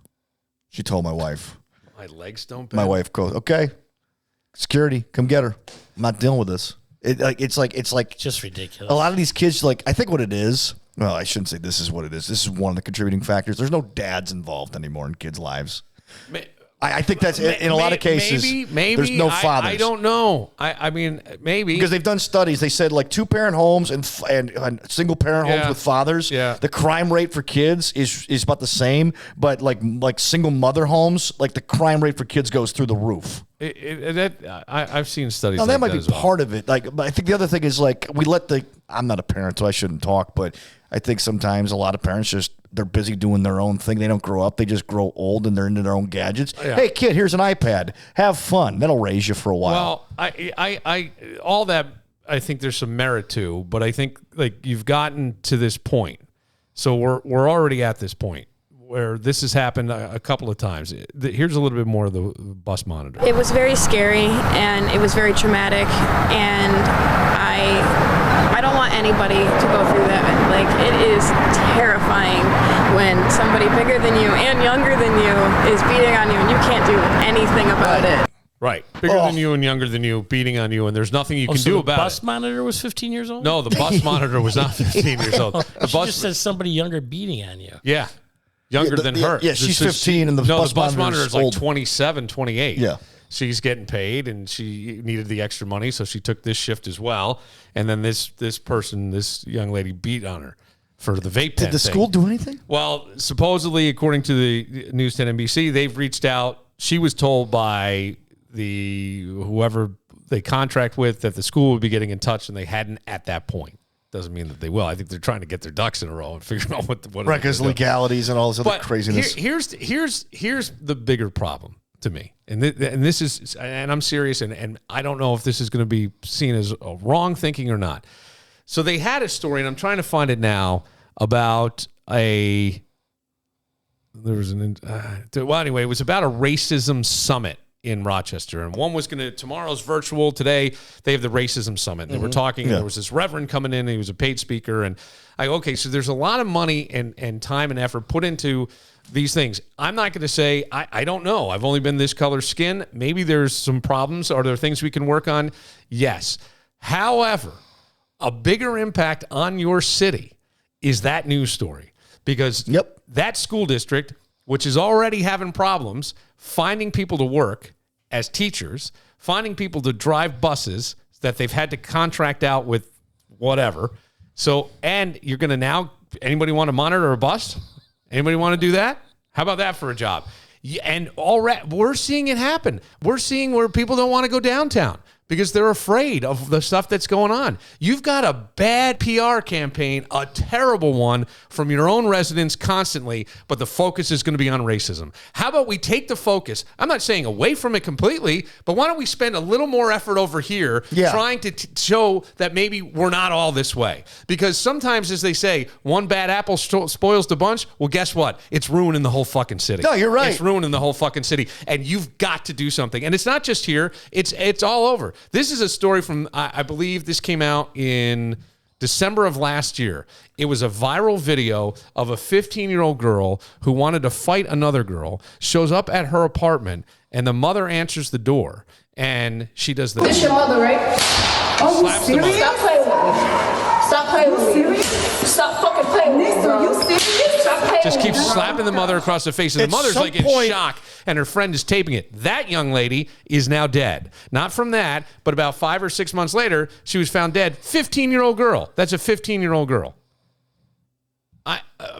She told my wife. My legs don't bend? My wife goes, okay, security, come get her. I'm not dealing with this. It's like just ridiculous. A lot of these kids, like, I think what it is, well, I shouldn't say this is what it is. This is one of the contributing factors. There's no dads involved anymore in kids' lives. I think that's in a lot of cases. Maybe there's no fathers. I don't know. I mean, maybe because they've done studies. They said like 2-parent homes and single parent homes with fathers. Yeah. The crime rate for kids is about the same, but like single mother homes, like the crime rate for kids goes through the roof. I've seen studies. Now, like that might be as well. part of it. Like, but I think the other thing is like we let I'm not a parent, so I shouldn't talk, but I think sometimes a lot of parents they're busy doing their own thing. They don't grow up. They just grow old and they're into their own gadgets. Yeah. Hey, kid, here's an iPad. Have fun. That'll raise you for a while. Well, I all that I think there's some merit to, but I think like you've gotten to this point, so we're already at this point where this has happened a couple of times. Here's a little bit more of the bus monitor. It was very scary and it was very traumatic, and I don't want anybody to go through that. Like, it is terrifying when somebody bigger than you and younger than you is beating on you and you can't do anything about it. Right. Bigger than you and younger than you, beating on you, and there's nothing you can do about it. The bus monitor was 15 years old? No, the bus monitor was not 15 years old. The She just said somebody younger beating on you. Yeah. Younger than her. Yeah, she's 15 and the bus monitor is like old. 27, 28. Yeah. She's getting paid and she needed the extra money, so she took this shift as well. And then this young lady beat on her for the vape pen Did the school do anything? Well, supposedly, according to the News 10 NBC, they've reached out. She was told by whoever they contract with that the school would be getting in touch, and they hadn't at that point. Doesn't mean that they will. I think they're trying to get their ducks in a row and figure out what right, because legalities and all this other craziness. Here's the bigger problem to me, and this is, and I'm serious, and I don't know if this is going to be seen as a wrong thinking or not. So they had a story, and I'm trying to find it now, about well, anyway, it was about a racism summit in Rochester, and one was tomorrow's virtual. Today they have the racism summit. They were talking. There was this reverend coming in, and he was a paid speaker, and I go, okay, so there's a lot of money and time and effort put into these things. I'm not going to say I don't know. I've only been this color skin. Maybe there's some problems. Are there things we can work on? Yes. However, a bigger impact on your city is that news story, because that school district, which is already having problems finding people to work as teachers, finding people to drive buses that they've had to contract out with whatever. So, and you're going to now, anybody want to monitor a bus? Anybody want to do that? How about that for a job? And already we're seeing it happen. We're seeing where people don't want to go downtown because they're afraid of the stuff that's going on. You've got a bad PR campaign, a terrible one from your own residents constantly, but the focus is going to be on racism. How about we take the focus, I'm not saying away from it completely, but why don't we spend a little more effort over here trying to show that maybe we're not all this way? Because sometimes, as they say, one bad apple spoils the bunch. Well, guess what? It's ruining the whole fucking city. No, you're right. It's ruining the whole fucking city. And you've got to do something. And it's not just here. It's all over. This is a story from, I believe this came out in December of last year. It was a viral video of a 15-year-old girl who wanted to fight another girl, shows up at her apartment, and the mother answers the door, and she does this. This your mother, right? Oh, you serious? Stop playing with me. Stop playing with me. Stop fucking playing with me, bro. Are you serious? Stop playing Just with me. keeps slapping the mother across the face. And the mother's like in shock, and her friend is taping it. That young lady is now dead. Not from that, but about 5 or 6 months later, she was found dead. 15-year-old girl. That's a 15-year-old girl.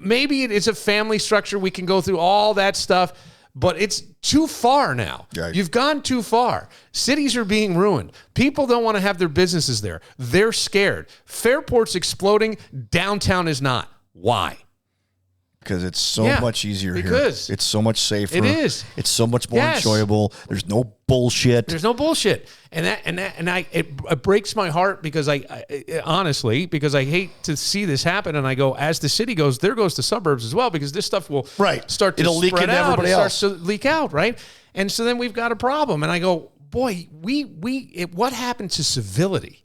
Maybe it's a family structure. We can go through all that stuff, but it's too far now. Right. You've gone too far. Cities are being ruined. People don't want to have their businesses there. They're scared. Fairport's exploding. Downtown is not. Why? Because it's so much easier here. It's so much safer. It is. It's so much more enjoyable. There's no bullshit. There's no bullshit. It breaks my heart because I honestly, because I hate to see this happen. And I go, as the city goes, there goes the suburbs as well, because this stuff will start to leak into everybody else. Starts to leak out, right? And so then we've got a problem. And I go, boy, what happened to civility?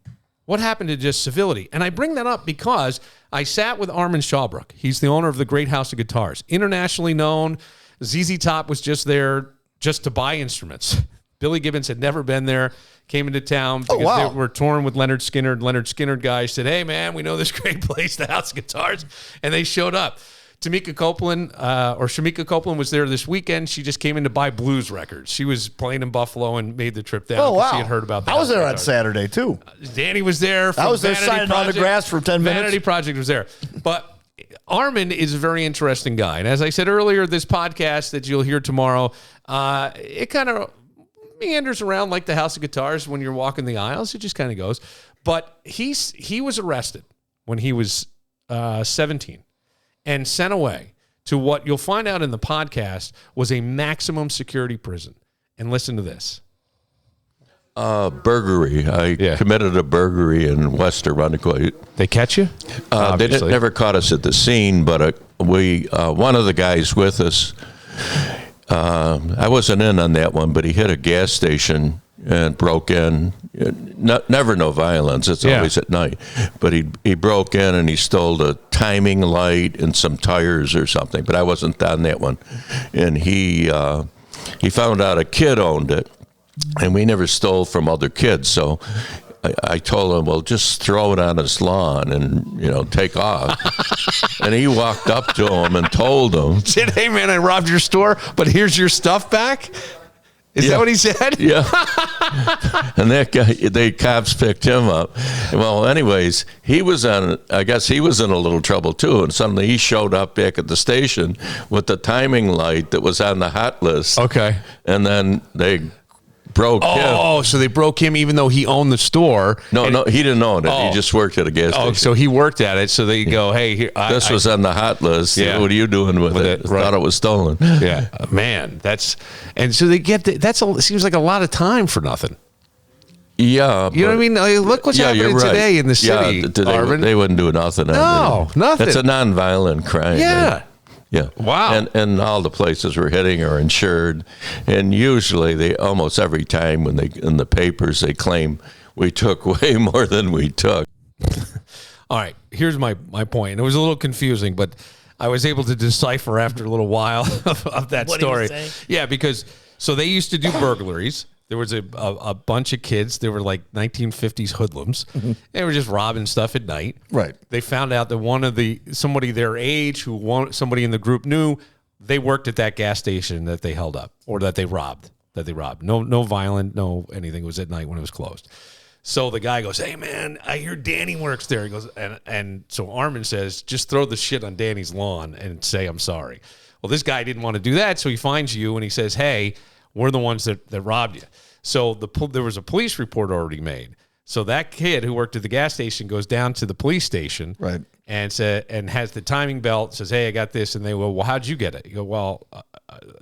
What happened to just civility? And I bring that up because I sat with Armin Shawbrook. He's the owner of the Great House of Guitars, internationally known. ZZ Top was just there just to buy instruments. Billy Gibbons had never been there, came into town because they were touring with Leonard Skinner. Leonard Skinner guy said, hey, man, we know this great place, the House of Guitars. And they showed up. Shamika Copeland was there this weekend. She just came in to buy blues records. She was playing in Buffalo and made the trip down. Oh, wow. She had heard about that. I was there on Saturday, too. Danny was there. I was there signing autographs for 10 minutes. Vanity Project was there. But Armin is a very interesting guy. And as I said earlier, this podcast that you'll hear tomorrow, it kind of meanders around like the House of Guitars when you're walking the aisles. It just kind of goes. But he was arrested when he was 17. And sent away to what you'll find out in the podcast was a maximum security prison. And listen to this. Burglary. I committed a burglary in West Irondequoit. They catch you? They never caught us at the scene, but one of the guys with us, I wasn't in on that one, but he hit a gas station and broke in. Never no violence. It's always at night. But he broke in and he stole a timing light and some tires or something. But I wasn't on that one. And he found out a kid owned it, and we never stole from other kids. So I told him, well, just throw it on his lawn and, take off. And he walked up to him and told him. Said, hey, man, I robbed your store, but here's your stuff back? Is that what he said? Yeah. And that guy, the cops picked him up. Well, anyways, I guess he was in a little trouble too. And suddenly he showed up back at the station with the timing light that was on the hot list. Okay. And then they broke him. Oh, so they broke him even though he owned the store. No, he didn't own it. He just worked at a gas station. Oh, so he worked at it. So they go, hey, here. This was on the hot list. Yeah. What are you doing with it? Right. Thought it was stolen. Yeah. Man, and so they get, it seems like a lot of time for nothing. Yeah. You know what I mean? Look what's happening today in the city, Arvin. They wouldn't do nothing. No, nothing. That's a nonviolent crime. Yeah. Yeah. Wow. And all the places we're hitting are insured, and usually they almost every time when they in the papers they claim we took way more than we took. All right, here's my point. And it was a little confusing, but I was able to decipher after a little while of that What he was story. saying? Yeah, because so they used to do burglaries. There was a bunch of kids. They were like 1950s hoodlums. They were just robbing stuff at night. Right. They found out that somebody their age somebody in the group knew, they worked at that gas station that they held up or that they robbed. No violent, no anything. It was at night when it was closed. So the guy goes, "Hey man, I hear Danny works there." He goes, and so Armin says, "Just throw the shit on Danny's lawn and say I'm sorry." Well, this guy didn't want to do that, so he finds you and he says, "Hey, we're the ones that robbed you." So there was a police report already made. So that kid who worked at the gas station goes down to the police station, right, and has the timing belt. Says, "Hey, I got this," and they go, "Well, how'd you get it?" You go, "Well,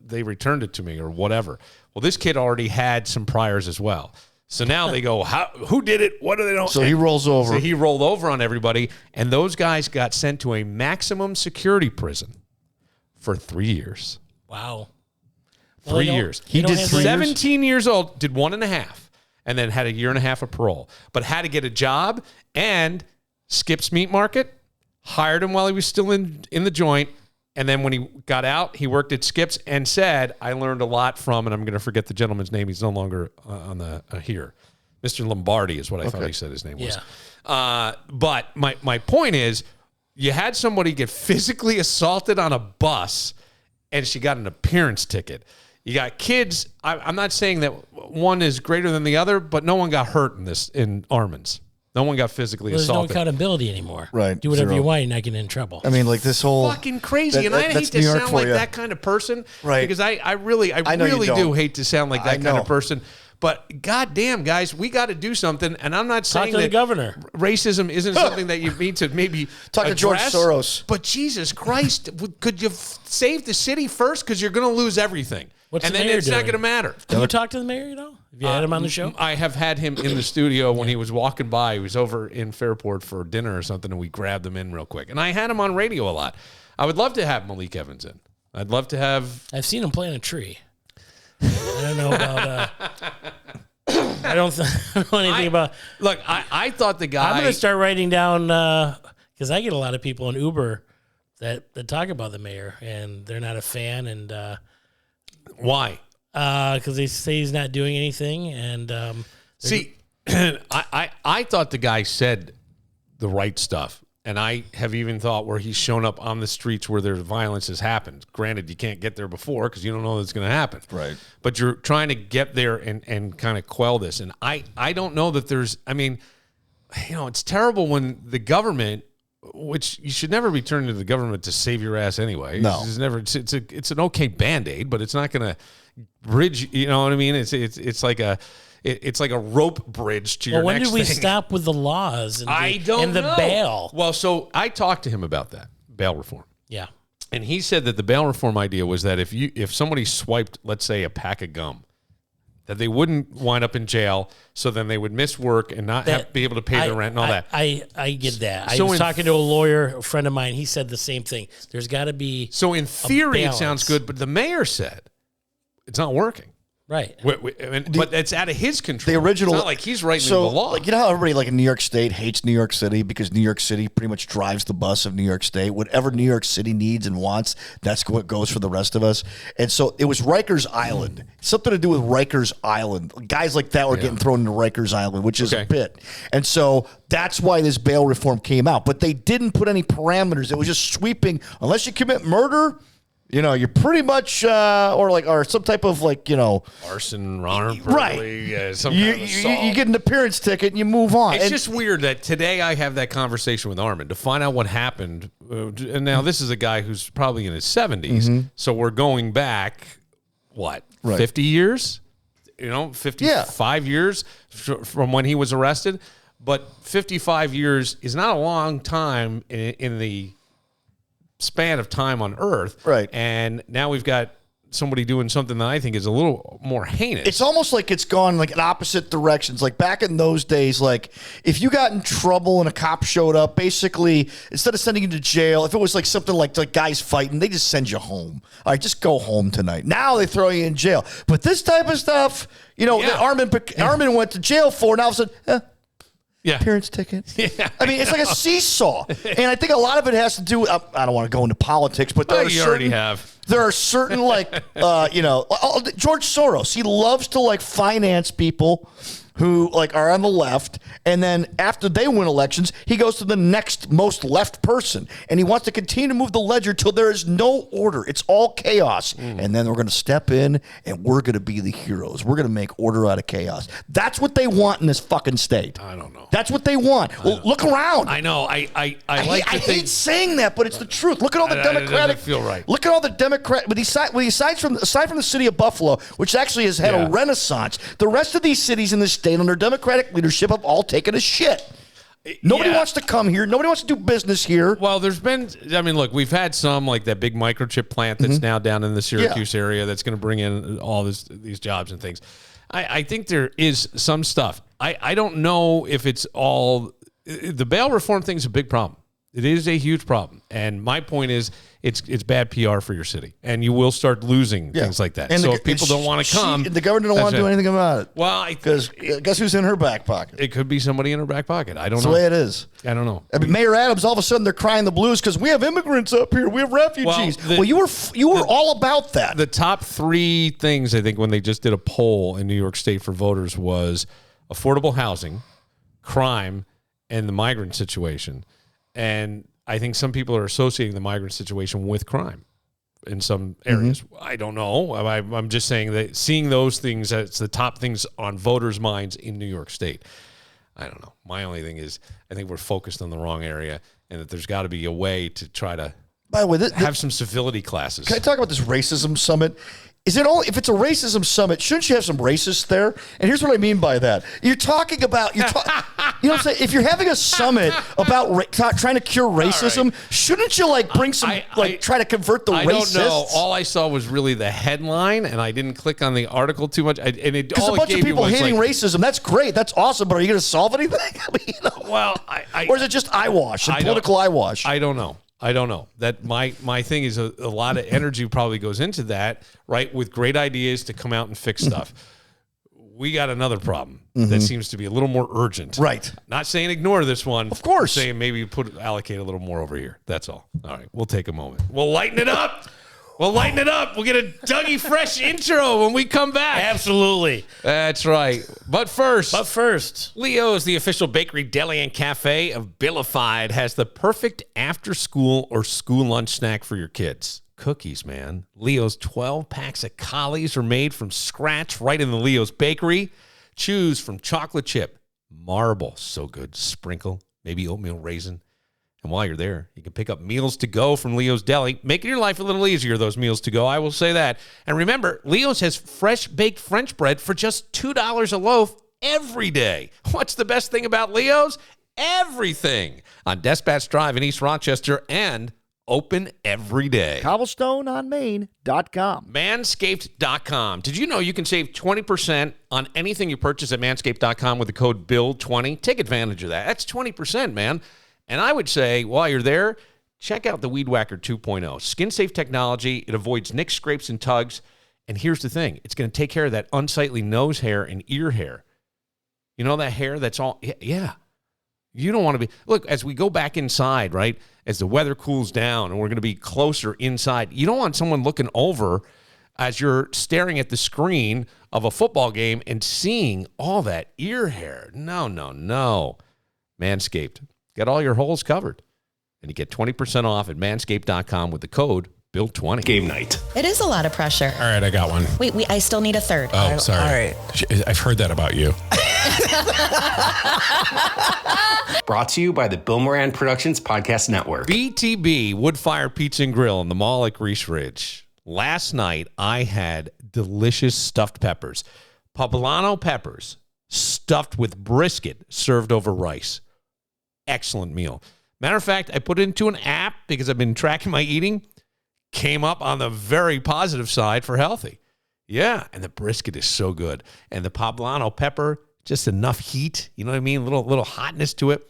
they returned it to me or whatever." Well, this kid already had some priors as well. So now they go, who did it? What do they know? So he rolls over. So he rolled over on everybody, and those guys got sent to a maximum security prison for 3 years. Wow. 3 years. He did 3 years? 17 years old, did 1.5, and then had a 1.5 years of parole, but had to get a job, and Skip's Meat Market hired him while he was still in the joint. And then when he got out, he worked at Skip's and said, "I learned a lot from," and I'm going to forget the gentleman's name. He's no longer on the here. Mr. Lombardi is what I thought he said his name was. But my point is, you had somebody get physically assaulted on a bus, and she got an appearance ticket. You got kids. I'm not saying that one is greater than the other, but no one got hurt in Armin's. No one got physically There's no assaulted. accountability anymore. Right. Do whatever Zero. you want, you're not getting in trouble. I mean, like this whole Fucking crazy, and I hate that's to New York sound for like you. that kind of person, Right. Because I really know you do don't. hate to sound like that kind of person. But goddamn, guys, we got to do something. And I'm not saying to the that governor. racism isn't something that you need to maybe Talk to George address, Soros. But Jesus Christ, could you save the city first? Because you're going to lose everything, What's and the then mayor it's not doing? going to matter. Can you talk to the mayor at all? Have you had him on the show? I have had him in the studio when he was walking by. He was over in Fairport for dinner or something, and we grabbed him in real quick. And I had him on radio a lot. I would love to have Malik Evans in. I'd love to have. I've seen him plant a tree. I don't know about. I don't know anything about. Look, I thought the guy. I'm going to start writing down because I get a lot of people in Uber that talk about the mayor and they're not a fan. And why? Because they say he's not doing anything. And see, I thought the guy said the right stuff. And I have even thought where he's shown up on the streets where there's violence has happened. Granted, you can't get there before because you don't know that's going to happen. Right. But you're trying to get there and kind of quell this. And I don't know that there's, I mean, it's terrible when the government, which you should never be turning to the government to save your ass anyway. No. It's an okay Band-Aid, but it's not going to bridge, you know what I mean? It's like a rope bridge to your when next did we thing. stop with the laws and I don't the know. bail? Well, so I talked to him about that, bail reform. Yeah. And he said that the bail reform idea was that if somebody swiped, let's say, a pack of gum, that they wouldn't wind up in jail, so then they would miss work and not be able to pay their rent and all that. I get that. So I was in talking to a lawyer, a friend of mine. He said the same thing. There's got to be So in theory, it balance. sounds good, but the mayor said it's not working. Right. But it's out of his control. The original, It's not like he's writing so, the law. Like, you know how everybody like in New York State hates New York City because New York City pretty much drives the bus of New York State. Whatever New York City needs and wants, that's what goes for the rest of us. And so it was Rikers Island. Something to do with Rikers Island. Guys like that were getting thrown into Rikers Island, which is a bit. And so that's why this bail reform came out. But they didn't put any parameters. It was just sweeping. Unless you commit murder, you're pretty much, or some type of arson, robbery, right? Some kind of assault. You get an appearance ticket and you move on. It's just weird that today I have that conversation with Armin to find out what happened. And now this is a guy who's probably in his 70s. So we're going back, 50 years? 55 years from when he was arrested. But 55 years is not a long time in the span of time on Earth. Right. And now we've got somebody doing something that I think is a little more heinous. It's almost like it's gone like in opposite directions. Like back in those days, like if you got in trouble and a cop showed up, basically instead of sending you to jail, if it was like something like guys fighting, they just send you home. All right, just go home tonight. Now they throw you in jail. But this type of stuff, that Armin went to jail for, and all of a sudden, appearance ticket. Yeah, I mean, it's like a seesaw. And I think a lot of it has to do, I don't want to go into politics, but there already have. There are certain George Soros, he loves to finance people who are on the left, and then after they win elections, he goes to the next most left person, and he wants to continue to move the ledger till there is no order. It's all chaos, and then we're going to step in, and we're going to be the heroes. We're going to make order out of chaos. That's what they want in this fucking state. I don't know. That's what they want. Well, look around. I know. I hate saying that, but it's the truth. Look at all the Democratic. It doesn't feel right. Look at all the Democrat. But aside from the city of Buffalo, which actually has had a renaissance, the rest of these cities in the state under Democratic leadership have all taken a shit. Nobody wants to come here. Nobody wants to do business here. Well, look, we've had some like that big microchip plant that's now down in the Syracuse area that's going to bring in all these jobs and things. I think there is some stuff. I don't know if it's all the bail reform thing is a big problem. It is a huge problem. And my point is it's bad PR for your city. And you will start losing things like that. And so if people don't want to come. The governor don't want to do anything about it. Well, because guess who's in her back pocket? It could be somebody in her back pocket. I don't know. That's the way it is. I don't know. I mean, Mayor Adams, all of a sudden they're crying the blues because we have immigrants up here. We have refugees. Well, you were all about that. The top 3 things, I think, when they just did a poll in New York State for voters was affordable housing, crime, and the migrant situation. And I think some people are associating the migrant situation with crime in some areas. I don't know. I'm just saying that seeing those things as the top things on voters' minds in New York State. I don't know. My only thing is I think we're focused on the wrong area and that there's got to be a way to try to have some civility classes. Can I talk about this racism summit? Is it only if it's a racism summit? Shouldn't you have some racists there? And here's what I mean by that: you're talking about you know what I'm saying. If you're having a summit about trying to cure racism, shouldn't you bring some try to convert the racists? I don't know. All I saw was really the headline, and I didn't click on the article too much. Because a bunch of people hating racism, that's great, that's awesome. But are you going to solve anything? I mean, well, or is it just eyewash and political eyewash? I don't know. That my thing is a lot of energy probably goes into that, right? With great ideas to come out and fix stuff. We got another problem that seems to be a little more urgent. Right. Not saying ignore this one. Of course. Saying maybe allocate a little more over here. That's all. All right. We'll take a moment. We'll lighten it up. We'll get a Dougie Fresh intro when we come back. Absolutely. That's right. But first, Leo's, the official bakery, deli, and cafe of Billified, has the perfect after-school or school lunch snack for your kids. Cookies, man. Leo's 12 packs of Collies are made from scratch right in the Leo's bakery. Choose from chocolate chip, marble, so good, sprinkle, maybe oatmeal raisin. And while you're there, you can pick up meals to go from Leo's Deli, making your life a little easier, those meals to go. I will say that. And remember, Leo's has fresh baked French bread for just $2 a loaf every day. What's the best thing about Leo's? Everything. On Dispatch Drive in East Rochester and open every day. CobblestoneOnMain.com. Manscaped.com. Did you know you can save 20% on anything you purchase at Manscaped.com with the code BILL20? Take advantage of that. That's 20%, man. And I would say, while you're there, check out the Weed Whacker 2.0. Skin-safe technology. It avoids nicks, scrapes, and tugs. And here's the thing. It's going to take care of that unsightly nose hair and ear hair. You know that hair that's all... Yeah. You don't want to be... Look, as we go back inside, right, as the weather cools down and we're going to be closer inside, you don't want someone looking over as you're staring at the screen of a football game and seeing all that ear hair. No, no, no. Manscaped. Get all your holes covered. And you get 20% off at manscaped.com with the code BILL20. Game night. It is a lot of pressure. All right, I got one. Wait, I still need a third. Oh, sorry. All right. I've heard that about you. Brought to you by the Bill Moran Productions Podcast Network. BTB, Woodfire Pizza and Grill in the mall at Grease Ridge. Last night, I had delicious stuffed peppers. Poblano peppers stuffed with brisket served over rice. Excellent meal. Matter of fact, I put it into an app because I've been tracking my eating. came up on the very positive side for healthy. Yeah, and the brisket is so good. And the poblano pepper, just enough heat. You know what I mean? Little hotness to it.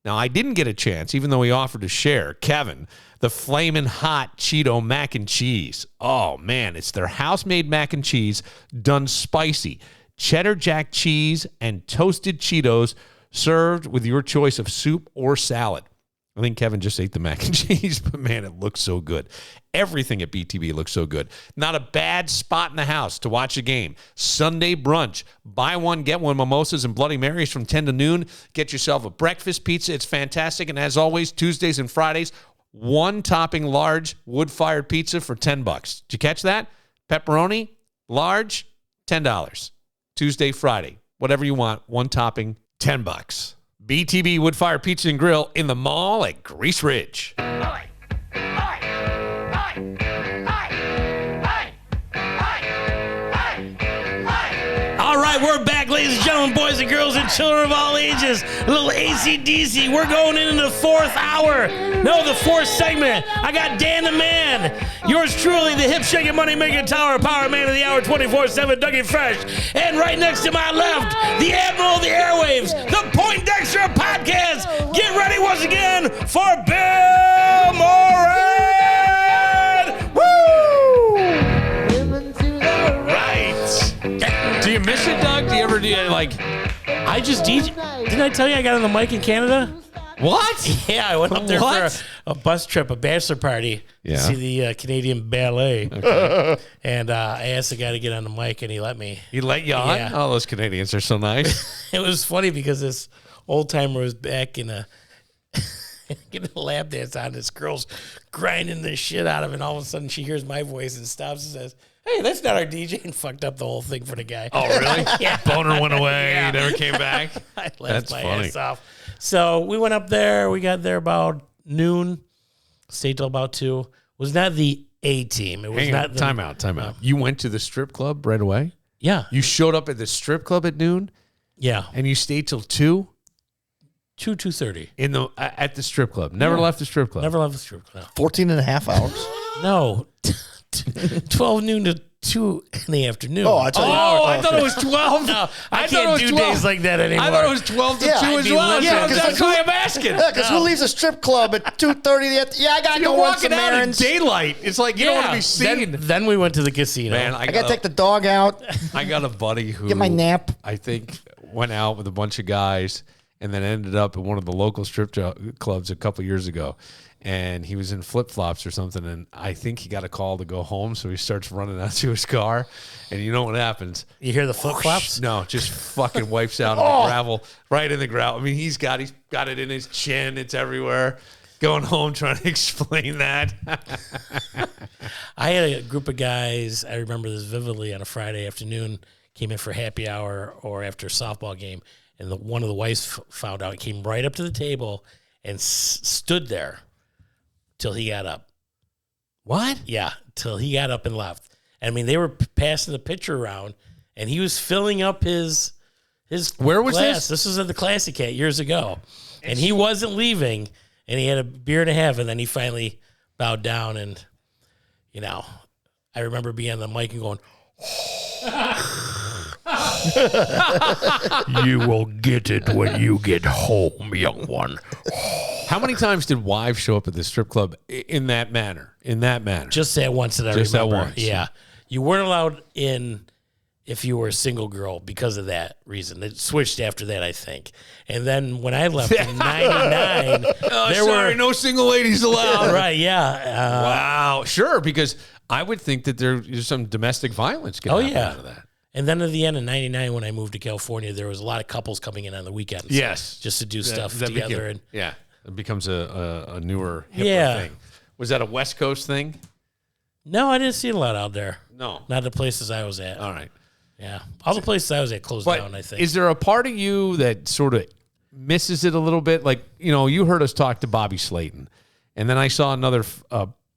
Now, I didn't get a chance, even though he offered to share, Kevin, the Flamin' Hot Cheeto mac and cheese. Oh, man, it's their house-made mac and cheese done spicy. Cheddar jack cheese and toasted Cheetos served with your choice of soup or salad. I think Kevin just ate the mac and cheese, but man, it looks so good. Everything at BTB looks so good. Not a bad spot in the house to watch a game. Sunday brunch. Buy one, get one mimosas and Bloody Marys from 10 to noon. Get yourself a breakfast pizza. It's fantastic. And as always, Tuesdays and Fridays, one topping large wood-fired pizza for $10. Did you catch that? Pepperoni, large, $10. Tuesday, Friday. Whatever you want, one topping, $10. BTB Wood-Fire Pizza and Grill in the mall at Grease Ridge. All right, we're back, ladies and gentlemen, boys and girls, and children of all ages. A little AC/DC. We're going into the fourth hour. No, the fourth segment. I got Dan the Man. Yours truly, the hip-shaking, money-making tower power man of the hour, 24/7, Dougie Fresh. And right next to my left, the Admiral of the Airwaves, the Poindexter Podcast. Get ready once again for Bill Moran. Woo! Right. Do you miss it, Doug? Do you ever I just DJ. Didn't I tell you I got on the mic in Canada? What? Yeah, I went up there for a bus trip, a bachelor party to see the Canadian ballet. Okay. And I asked the guy to get on the mic, and he let me. He let you on? Yeah. Oh, those Canadians are so nice. It was funny because this old timer was back in getting a lap dance on. This girl's grinding the shit out of it, and all of a sudden she hears my voice and stops and says, "Hey, that's not our DJ," and fucked up the whole thing for the guy. Oh, really? Yeah. Boner went away. He never came back. I laughed That's my funny. ass off. So we went up there. We got there about noon. Stayed till about 2. It was not the A team. It was not the Time out. You went to the strip club right away? Yeah. You showed up at the strip club at noon? Yeah. And you stayed till 2? 2:30. At the strip club. Never left the strip club. Never left the strip club. 14 and a half hours? No. 12 noon to 2 in the afternoon. Oh, I thought it was 12. No, I thought can't it was do 12. days like that anymore. I thought it was 12 to 2 I'd as be well. listening. Yeah, that's why I'm asking. Yeah, because who leaves a strip club at 2:30? Yeah, I got to You're go run walking some out in errands. daylight. It's like you don't want to be seen. Then we went to the casino. Man, I got to take the dog out. I got a buddy who Get my nap. I think went out with a bunch of guys and then ended up at one of the local strip clubs a couple years ago. And he was in flip-flops or something, and I think he got a call to go home, so he starts running out to his car, and you know what happens? You hear the flip-flops? No, just fucking wipes out in the gravel, right in the gravel. I mean, he's got it in his chin. It's everywhere. Going home trying to explain that. I had a group of guys, I remember this vividly, on a Friday afternoon, came in for happy hour or after a softball game, and one of the wives found out, came right up to the table and stood there till he got up. What? Yeah, till he got up and left. I mean, they were passing the pitcher around, and he was filling up his Where was glass. this? This was at the Classic Cat years ago, and he wasn't leaving, and he had a beer and a half, and then he finally bowed down, and I remember being on the mic and going, "You will get it when you get home, young one." How many times did wives show up at the strip club in that manner? Just that once that I Just that remember. once. Yeah. You weren't allowed in if you were a single girl because of that reason. It switched after that, I think. And then when I left in 99, there were no single ladies allowed. Right, yeah. Wow. Sure, because I would think that there's some domestic violence going out of that. And then at the end of 99, when I moved to California, there was a lot of couples coming in on the weekends. Yes. Just to do stuff together. It becomes a newer, hipper thing. Was that a West Coast thing? No, I didn't see a lot out there. No. Not the places I was at. All right. Yeah. All the places I was at closed down, I think. Is there a part of you that sort of misses it a little bit? Like, you heard us talk to Bobby Slayton, and then I saw another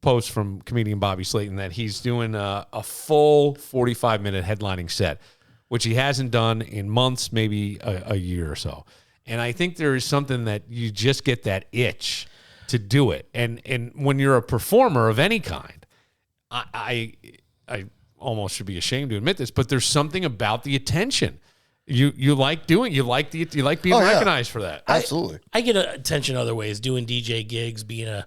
post from comedian Bobby Slayton that he's doing a full 45-minute headlining set, which he hasn't done in months, maybe a year or so. And I think there is something that you just get that itch to do it. And when you're a performer of any kind, I almost should be ashamed to admit this, but there's something about the attention. You like being recognized for that. Absolutely. I get attention other ways, doing DJ gigs, being a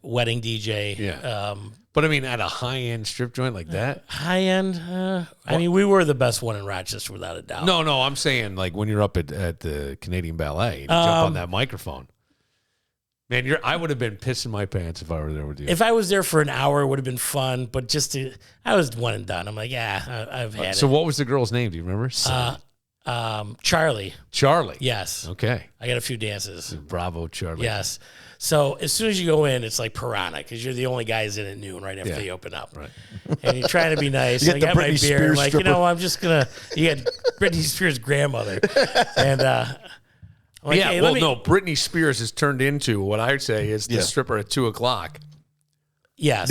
wedding DJ. Yeah. But I mean, at a high-end strip joint like that? High-end? I mean, we were the best one in Rochester, without a doubt. No, I'm saying like when you're up at the Canadian Ballet, you jump on that microphone. Man, I would have been pissing my pants if I were there with you. If I was there for an hour, it would have been fun. But I was one and done. I'm like, I've had it. So what was the girl's name? Do you remember? Charlie. Charlie? Yes. Okay. I got a few dances. Bravo, Charlie. Yes. So as soon as you go in, it's like piranha because you're the only guys in at noon right after they open up. Right. And you're trying to be nice. You I get got the my Britney beer. Spears Like, stripper. I'm just going to, you got Britney Spears' grandmother. And, like, yeah, hey, no, Britney Spears has turned into what I would say is the stripper at 2:00. Yes.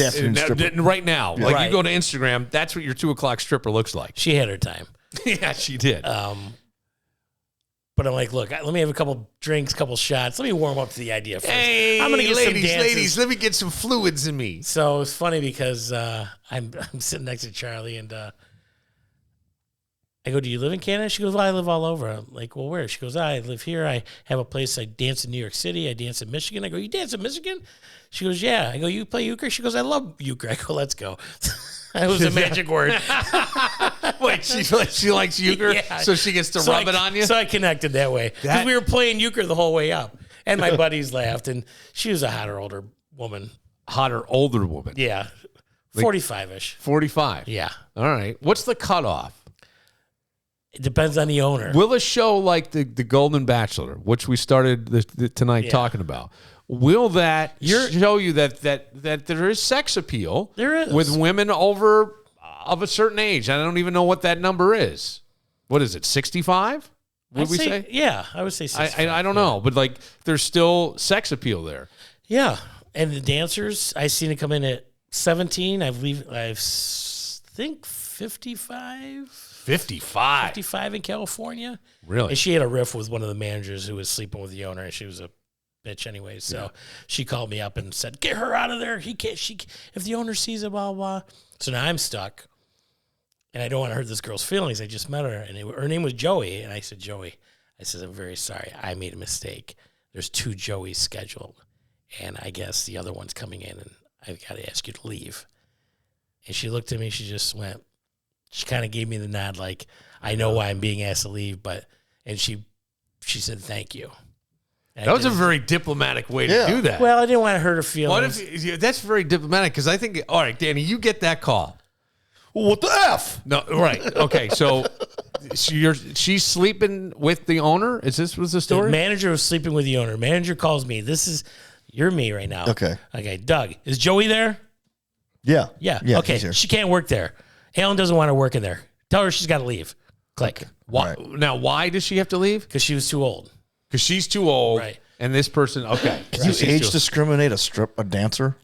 Right now. Yeah. Like Right. you go to Instagram, that's what your 2:00 stripper looks like. She had her time. Yeah, she did. But I'm like, look, let me have a couple drinks, couple shots. Let me warm up to the idea first. Hey, I'm gonna get some dances. ladies, let me get some fluids in me. So it's funny because I'm sitting next to Charlie and I go, do you live in Canada? She goes, well, I live all over. I'm like, well, where? She goes, I live here. I have a place. I dance in New York City. I dance in Michigan. I go, you dance in Michigan? She goes, yeah. I go, you play euchre? She goes, I love euchre. I go, let's go. That was a magic word. Wait, she likes euchre, so she gets to rub it on you? So I connected that way. Because we were playing euchre the whole way up. And my buddies laughed. And she was a hotter, older woman. Hotter, older woman? Yeah. 45-ish. 45? Yeah. All right. What's the cutoff? It depends on the owner. Will a show like the Golden Bachelor, which we started tonight talking about, will that show you that there is sex appeal? There is. With women over of a certain age. I don't even know what that number is. What is it, 65? Would we say? Yeah, I would say 65. I don't know, but like there's still sex appeal there. Yeah. And the dancers, I seen it come in at 17. I think 55. 55 in California. Really? And she had a riff with one of the managers who was sleeping with the owner, and she was a bitch anyway. So she called me up and said, get her out of there. He can't, if the owner sees it, blah, blah. So now I'm stuck. And I don't want to hurt this girl's feelings. I just met her, and her name was Joey. And I said, Joey, I'm very sorry. I made a mistake. There's 2 Joeys scheduled. And I guess the other one's coming in, and I've got to ask you to leave. And she looked at me. She just went, she kind of gave me the nod, like, I know why I'm being asked to leave, and she said, thank you. And that was a very diplomatic way to do that. Well, I didn't want to hurt her feelings. What if that's very diplomatic? Because I think, all right, Danny, you get that call. Well, what the F? No, right. Okay, so she's sleeping with the owner? Was the story? The manager was sleeping with the owner. Manager calls me. You're me right now. Okay. Okay, Doug, is Joey there? Yeah. Yeah. Yeah, Okay, he's here. she can't work there. Alan doesn't want her working there. Tell her she's got to leave. Click. Why, Now, why does she have to leave? Because she was too old. Because she's too old. Right. And this person, okay. Can you age discriminate a dancer?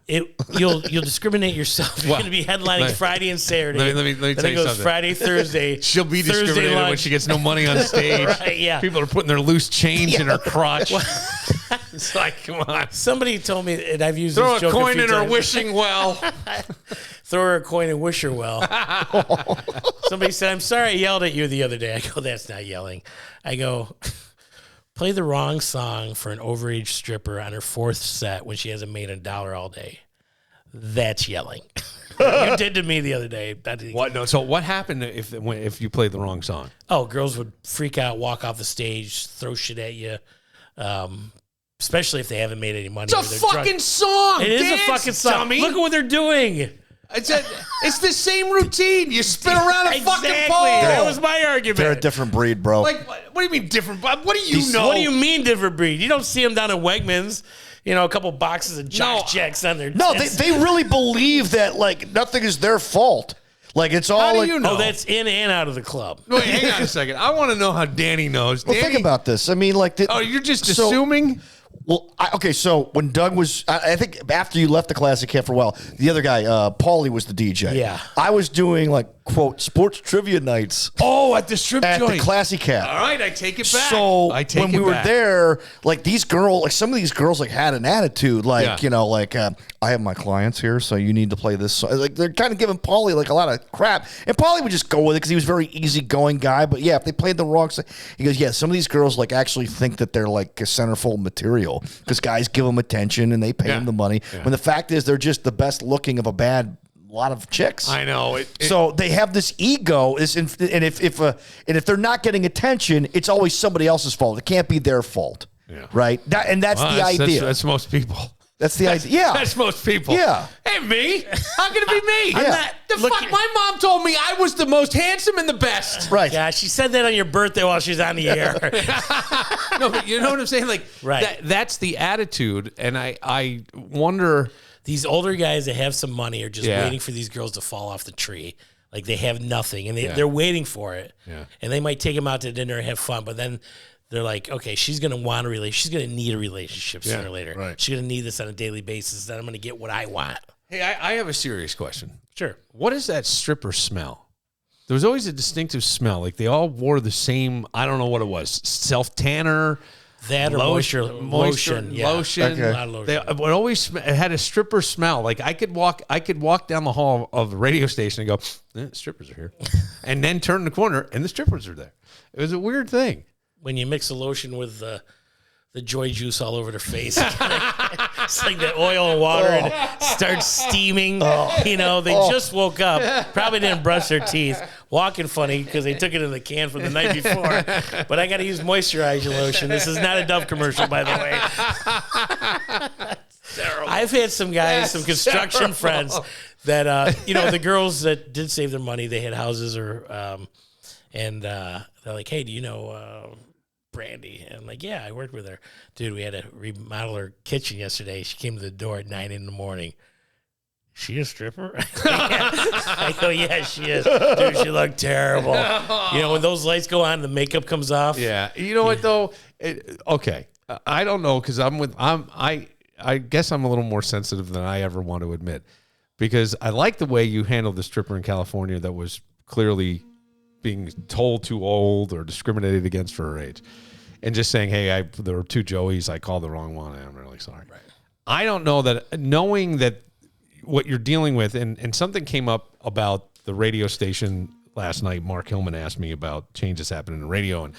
You'll discriminate yourself. You're going to be headlining Friday and Saturday. Let me then tell it you goes something. Friday, Thursday. She'll be Thursday discriminated when lunch. she gets no money on stage. Right, yeah. People are putting their loose change in her crotch. It's like, come on. Somebody told me, and I've used Throw this a joke coin few in her times. wishing well. Throw her a coin and wish her well. Somebody said, I'm sorry I yelled at you the other day. I go, that's not yelling. I go, play the wrong song for an overage stripper on her 4th set when she hasn't made $1 all day. That's yelling. You did to me the other day. What? No. So what happened if you played the wrong song? Oh, girls would freak out, walk off the stage, throw shit at you. Especially if they haven't made any money. It's a fucking song. It is Dance, a fucking song. dummy. Look at what they're doing. It's the same routine. You spin around a fucking Exactly. pole. That was my argument. They're a different breed, bro. Like, what do you mean different? What do you know? What do you mean different breed? You don't see them down at Wegmans. A couple boxes of Jock Jacks on their No, tits. they really believe that like nothing is their fault. Like it's all How do like you know? Oh, that's in and out of the club. Wait, hang on a second. I want to know how Danny knows. Well, Danny, think about this. I mean, like, you're just assuming? Well, okay. So when Doug was, I think after you left the Classic Camp for a while, the other guy, Paulie, was the DJ. Yeah. I was doing like quote sports trivia nights. Oh, at the strip at joint. the Classic Camp. All right, I take it back. So I take when it we were back. there, like these girls, like some of these girls, like had an attitude, like Yeah. I have my clients here, so you need to play this song. Like, they're kind of giving Paulie like a lot of crap, and Paulie would just go with it because he was a very easygoing guy. But yeah, if they played the wrong song, he goes, yeah, some of these girls like actually think that they're like a centerfold material because guys give them attention and they pay them the money. Yeah. When the fact is, they're just the best looking of a lot of chicks. I know. So they have this ego, and if they're not getting attention, it's always somebody else's fault. It can't be their fault, right? That's the idea. That's most people. That's the idea. Yeah, that's most people. Yeah. Hey, me? How can it be me? Yeah. My mom told me I was the most handsome and the best. Right. Yeah, she said that on your birthday while she was on the air. No, but you know what I'm saying? Like, that's the attitude, and I wonder. These older guys that have some money are just waiting for these girls to fall off the tree. Like they have nothing, and they're waiting for it. Yeah. And they might take them out to dinner and have fun, but then they're like, okay, she's going to want a relationship. She's going to need a relationship sooner or later. Right. She's going to need this on a daily basis. Then I'm going to get what I want. Hey, I have a serious question. Sure. What is that stripper smell? There was always a distinctive smell. Like they all wore the same, I don't know what it was, self-tanner. That or lotion. Yeah. Lotion. Okay. A lot of lotion. It always it had a stripper smell. Like I could walk down the hall of the radio station and go, strippers are here. And then turn the corner and the strippers are there. It was a weird thing. When you mix the lotion with the Joy Juice all over their face. It's like the oil and water and it starts steaming. You know, they just woke up, probably didn't brush their teeth, walking funny because they took it in the can from the night before. But I got to use moisturizer lotion. This is not a Dove commercial, by the way. I've had some guys, some construction friends that, the girls that did save their money, they had houses and they're like, hey, do you know Brandy? And I'm like, yeah, I worked with her. Dude, we had to remodel her kitchen yesterday. She came to the door at 9 a.m. She a stripper? I go, yeah, she is. Dude, she looked terrible. You know, when those lights go on, the makeup comes off. Yeah. You know what, though? Okay. I don't know, because I guess I'm a little more sensitive than I ever want to admit, because I like the way you handled the stripper in California that was clearly being told too old or discriminated against for her age, and just saying, hey, there were two Joeys, I called the wrong one, and I'm really sorry. Right. I don't know that, knowing that what you're dealing with, and something came up about the radio station last night. Mark Hillman asked me about changes happening in radio, and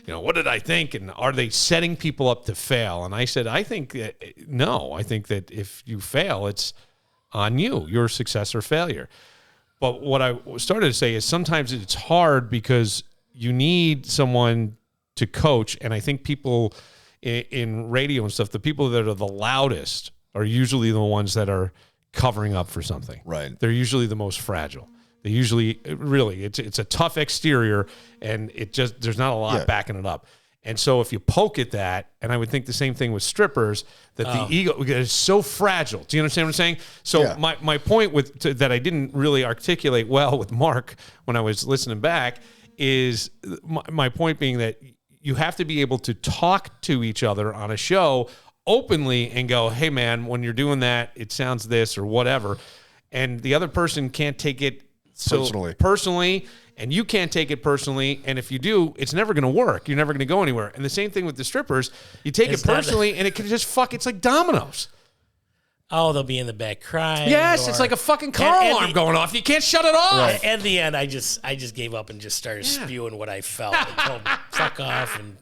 what did I think, and are they setting people up to fail? And I said, I think that, no, I think that if you fail, it's on you, your success or failure. But what I started to say is sometimes it's hard because you need someone to coach. And I think people in radio and stuff, the people that are the loudest are usually the ones that are covering up for something. Right. They're usually the most fragile. They usually, really, it's a tough exterior, and there's not a lot backing it up. And so if you poke at that, and I would think the same thing with strippers, that the ego is so fragile. Do you understand what I'm saying? So my point that I didn't really articulate well with Mark when I was listening back is my point being that you have to be able to talk to each other on a show openly and go, hey, man, when you're doing that, it sounds this or whatever. And the other person can't take it personally, and you can't take it personally, and if you do, it's never going to work. You're never going to go anywhere. And the same thing with the strippers. You take it personally, and it can just it's like dominoes. Oh, they'll be in the back crying. Yes, it's like a fucking car alarm going off. You can't shut it off. Right. At the end, I just gave up and just started spewing what I felt. I told them, fuck off. And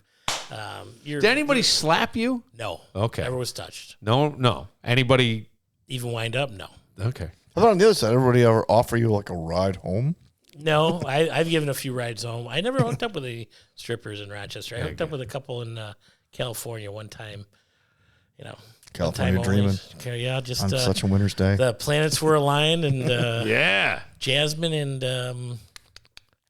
did anybody slap you? No. Okay. Never was touched. No. Anybody even wind up? No. Okay. How about on the other side? Everybody ever offer you like a ride home? No, I've given a few rides home. I never hooked up with any strippers in Rochester. I hooked up with a couple in California one time. California dreaming. Yeah, just on such a winter's day. The planets were aligned, and Jasmine and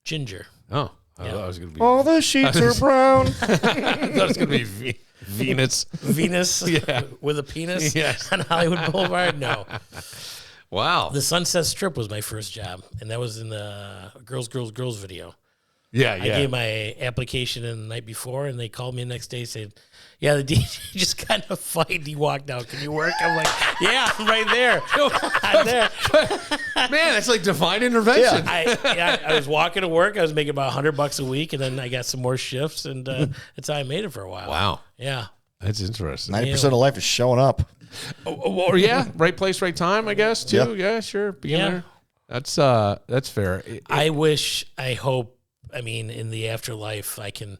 Ginger. Oh, I thought it was going to be all the sheets are brown. I thought it was going to be Venus. With a penis on Hollywood Boulevard. No. Wow. The Sunset Strip was my first job, and that was in the Girls video. Yeah. I gave my application in the night before, and they called me the next day and said, yeah, the DJ just got in a fight. He walked out. Can you work? I'm like, yeah, I'm right there. I'm there. Man, that's like divine intervention. I was walking to work. I was making about $100 a week, and then I got some more shifts, and that's how I made it for a while. Wow. Yeah. That's interesting. 90% of life is showing up. Or yeah, right place, right time, I guess, too. Yeah, sure. Being there. That's fair. I hope, in the afterlife, I can...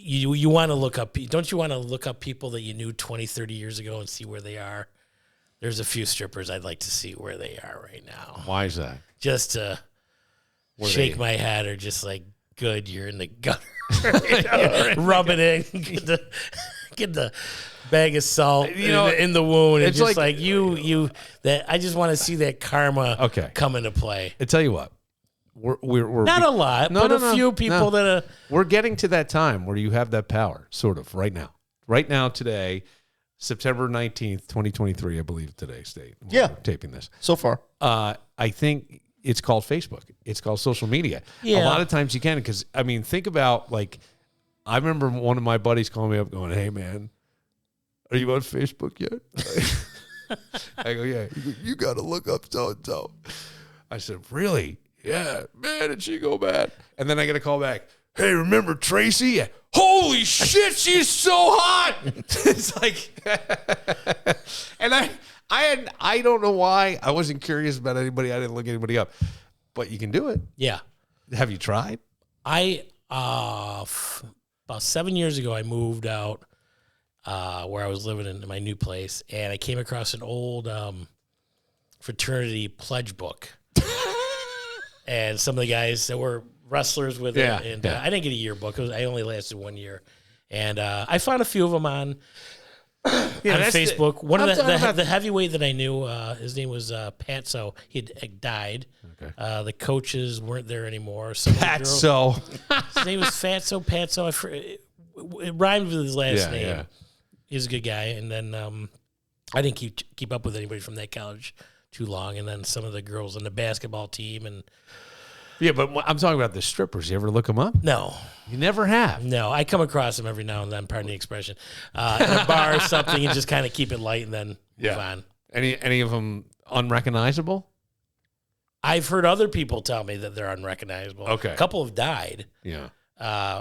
You want to look up... Don't you want to look up people that you knew 20, 30 years ago and see where they are? There's a few strippers I'd like to see where they are right now. Why is that? Just to shake my head or just like, good, you're in the gutter. Rub it in. Get the bag of salt in the wound. It's just like you that I just want to see that karma come into play. I tell you what. We're not a lot, but a few people that are... We're getting to that time where you have that power, sort of, right now. Right now, today, September 19th, 2023, I believe today's date. Yeah. We're taping this. So far. I think it's called Facebook. It's called social media. Yeah. A lot of times you can, because, think about, I remember one of my buddies calling me up going, hey, man, are you on Facebook yet? I go, yeah. You got to look up so-and-so. I said, really? Yeah, man, did she go bad? And then I get a call back. Hey, remember Tracy? Holy shit, she's so hot. It's like, and I don't know why. I wasn't curious about anybody. I didn't look anybody up, but you can do it. Yeah. Have you tried? About 7 years ago, I moved out where I was living in my new place, and I came across an old fraternity pledge book. And some of the guys that were wrestlers with it. And I didn't get a yearbook. I only lasted 1 year. And I found a few of them on Facebook. One of the heavyweight that I knew, his name was Patso. He had died. Okay. The coaches weren't there anymore. Patso. His name was Patso. It rhymed with his last name. Yeah. He was a good guy. And then I didn't keep up with anybody from that college too long. And then some of the girls on the basketball team and... Yeah, but I'm talking about the strippers. You ever look them up? No. You never have? No. I come across them every now and then, pardon the expression, in a bar or something, and just kind of keep it light and then move on. Any of them unrecognizable? I've heard other people tell me that they're unrecognizable. Okay. A couple have died. Yeah.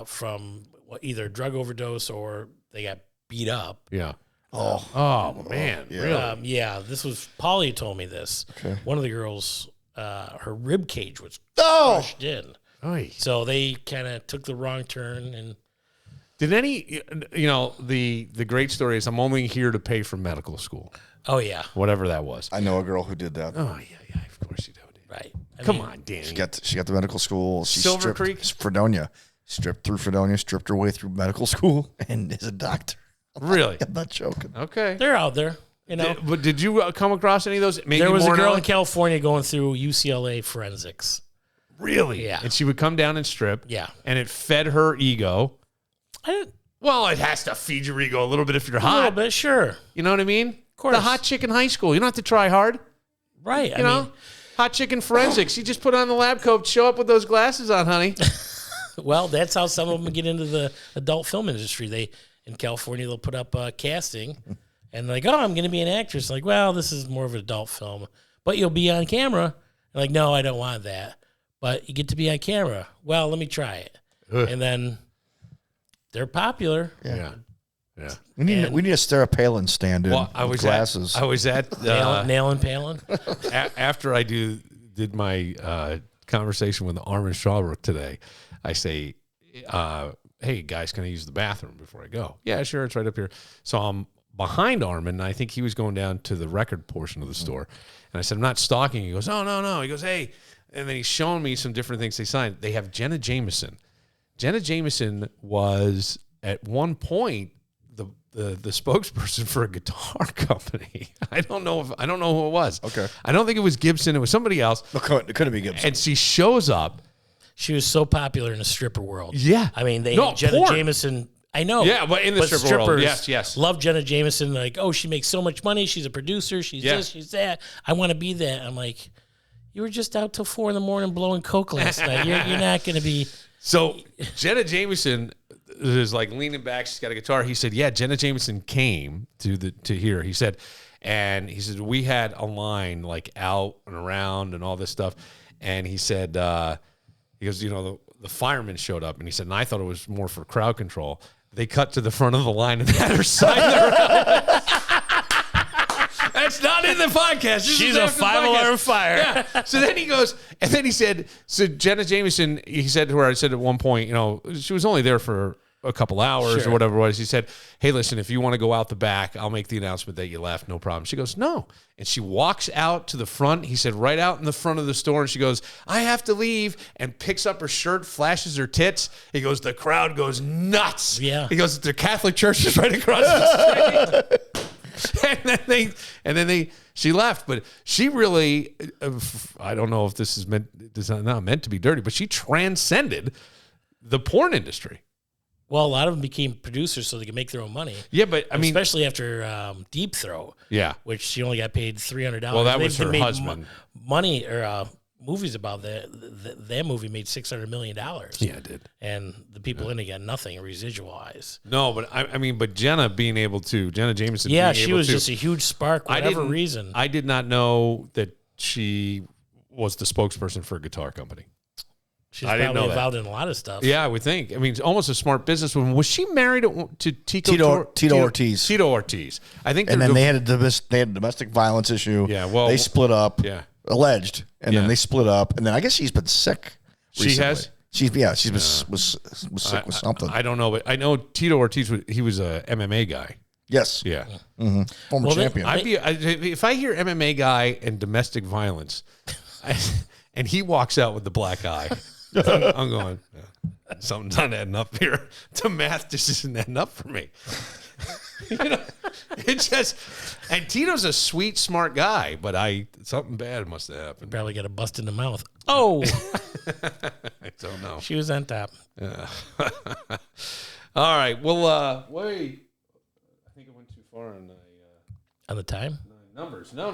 From either drug overdose or they got beat up. Yeah. Oh man. Yeah. Really? Yeah. This was Polly told me this. Okay. One of the girls, her rib cage was crushed in. Oy. So they kind of took the wrong turn. And did any, the great story is I'm only here to pay for medical school. Oh yeah. Whatever that was. I know a girl who did that. Oh yeah. Of course you do. Right. Come on, Danny. She got the medical school. She Silver stripped Creek? Fredonia. Stripped through Fredonia, stripped her way through medical school, and is a doctor. Really? I'm not joking. Okay. They're out there. But did you come across any of those? Maybe there was more a girl now? in California going through UCLA forensics. Really? Yeah. And she would come down and strip. Yeah. And it fed her ego. Well, it has to feed your ego a little bit if you're hot. A little bit, sure. You know what I mean? Of course. The hot chick in high school. You don't have to try hard. Right. You know? Hot chick in forensics. You just put on the lab coat, show up with those glasses on, honey. Well, that's how some of them get into the adult film industry. In California, they'll put up casting, and they're like, oh, I'm going to be an actress. Like, well, this is more of an adult film, but you'll be on camera. And like, no, I don't want that. But you get to be on camera. Well, let me try it. And then they're popular. Yeah. We need a Sarah Palin stand in with glasses. I was at Nailing Palin. After I did my conversation with Armin Strawbrook today, I say, hey, guys, can I use the bathroom before I go? Yeah, sure. It's right up here. So I'm behind Armin, and I think he was going down to the record portion of the store. And I said, I'm not stalking. He goes, oh, no. He goes, hey. And then he's showing me some different things they signed. They have Jenna Jameson. Jenna Jameson was, at one point, the spokesperson for a guitar company. I don't know who it was. Okay. I don't think it was Gibson. It was somebody else. It couldn't be Gibson. And she shows up. She was so popular in the stripper world. Yeah. I mean, Jenna Jameson. I know. Yeah, but in the stripper world. Strippers Yes. love Jenna Jameson. Like, oh, she makes so much money. She's a producer. She's this, she's that. I want to be that. I'm like, you were just out till 4 a.m. blowing coke last night. You're not going to be. So Jenna Jameson is like leaning back. She's got a guitar. He said, yeah, Jenna Jameson came to here. He said, we had a line like out and around and all this stuff. And he said, he goes, the firemen showed up, and he said, and I thought it was more for crowd control. they cut to the front of the line and had her sign their That's not in the podcast. She's a 5-alarm fire. Yeah. So then he goes, and then he said, so Jenna Jameson, he said to her, I said at one point, she was only there for a couple hours or whatever it was. He said, hey, listen, if you want to go out the back, I'll make the announcement that you left. No problem. She goes, no. And she walks out to the front. He said, right out in the front of the store. And she goes, I have to leave, and picks up her shirt, flashes her tits. He goes, the crowd goes nuts. Yeah. He goes, the Catholic church is right across the street. and then she left, but she really, I don't know if this is not meant to be dirty, but she transcended the porn industry. Well, a lot of them became producers so they could make their own money. Yeah, but I mean, especially after Deep Throat. Yeah, which she only got paid $300. Well, that was her husband. Money or movies about that movie made $600 million. Yeah, it did. And the people in it got nothing residual-wise. No, but I mean, but Jenna Jameson. Yeah, she was just a huge spark. Whatever reason, I did not know that she was the spokesperson for a guitar company. She's probably involved in a lot of stuff. Yeah, I would think. I mean, it's almost a smart businesswoman. Was she married to Tito Ortiz? Tito Ortiz. I think. And then they had a domestic violence issue. Yeah, well, they split up. Yeah, alleged, and then they split up, and then I guess she's been sick. She has. She's been was sick with something. I don't know, but I know Tito Ortiz. He was a MMA guy. Yes. Yeah. Mm-hmm. Former champion. If I hear MMA guy and domestic violence, and he walks out with the black eye. I'm going, something's not adding up here. The math just isn't adding up for me. And Tito's a sweet, smart guy, but something bad must have happened. Probably got a bust in the mouth. Oh, I don't know. She was on top. Yeah. All right. Well, wait. I think it went too far on the time numbers. No.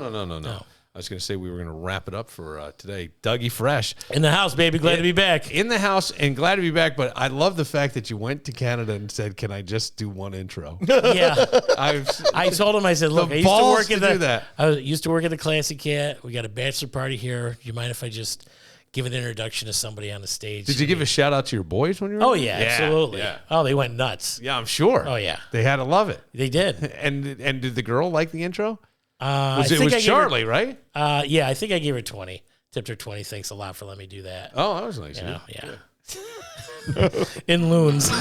I was going to say we were going to wrap it up for today. Dougie Fresh. In the house, baby. Glad to be back. In the house and glad to be back. But I love the fact that you went to Canada and said, can I just do one intro? Yeah. I told him, I said, look, I used to work at the Classic Cat. We got a bachelor party here. Do you mind if I just give an introduction to somebody on the stage? Did you give a shout out to your boys when you were Oh, yeah, absolutely. Yeah. Oh, they went nuts. Yeah, I'm sure. Oh, yeah. They had to love it. They did. And did the girl like the intro? It was Charlie, right? Yeah, I think I gave her 20. Tipped her 20. Thanks a lot for letting me do that. Oh, that was nice. Yeah. In loons. For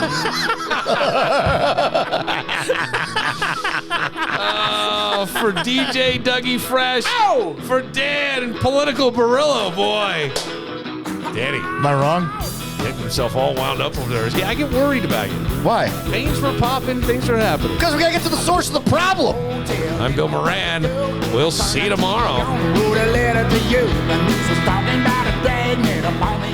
DJ Dougie Fresh. Ow! For Dan and Political Barillo, boy. Danny. Am I wrong? Getting himself all wound up over there. Yeah, I get worried about you. Why? Veins were popping, things are happening. Because we got to get to the source of the problem. I'm Bill Moran. We'll see you tomorrow. Wrote a letter to you, and this was talking about a thing in a morning.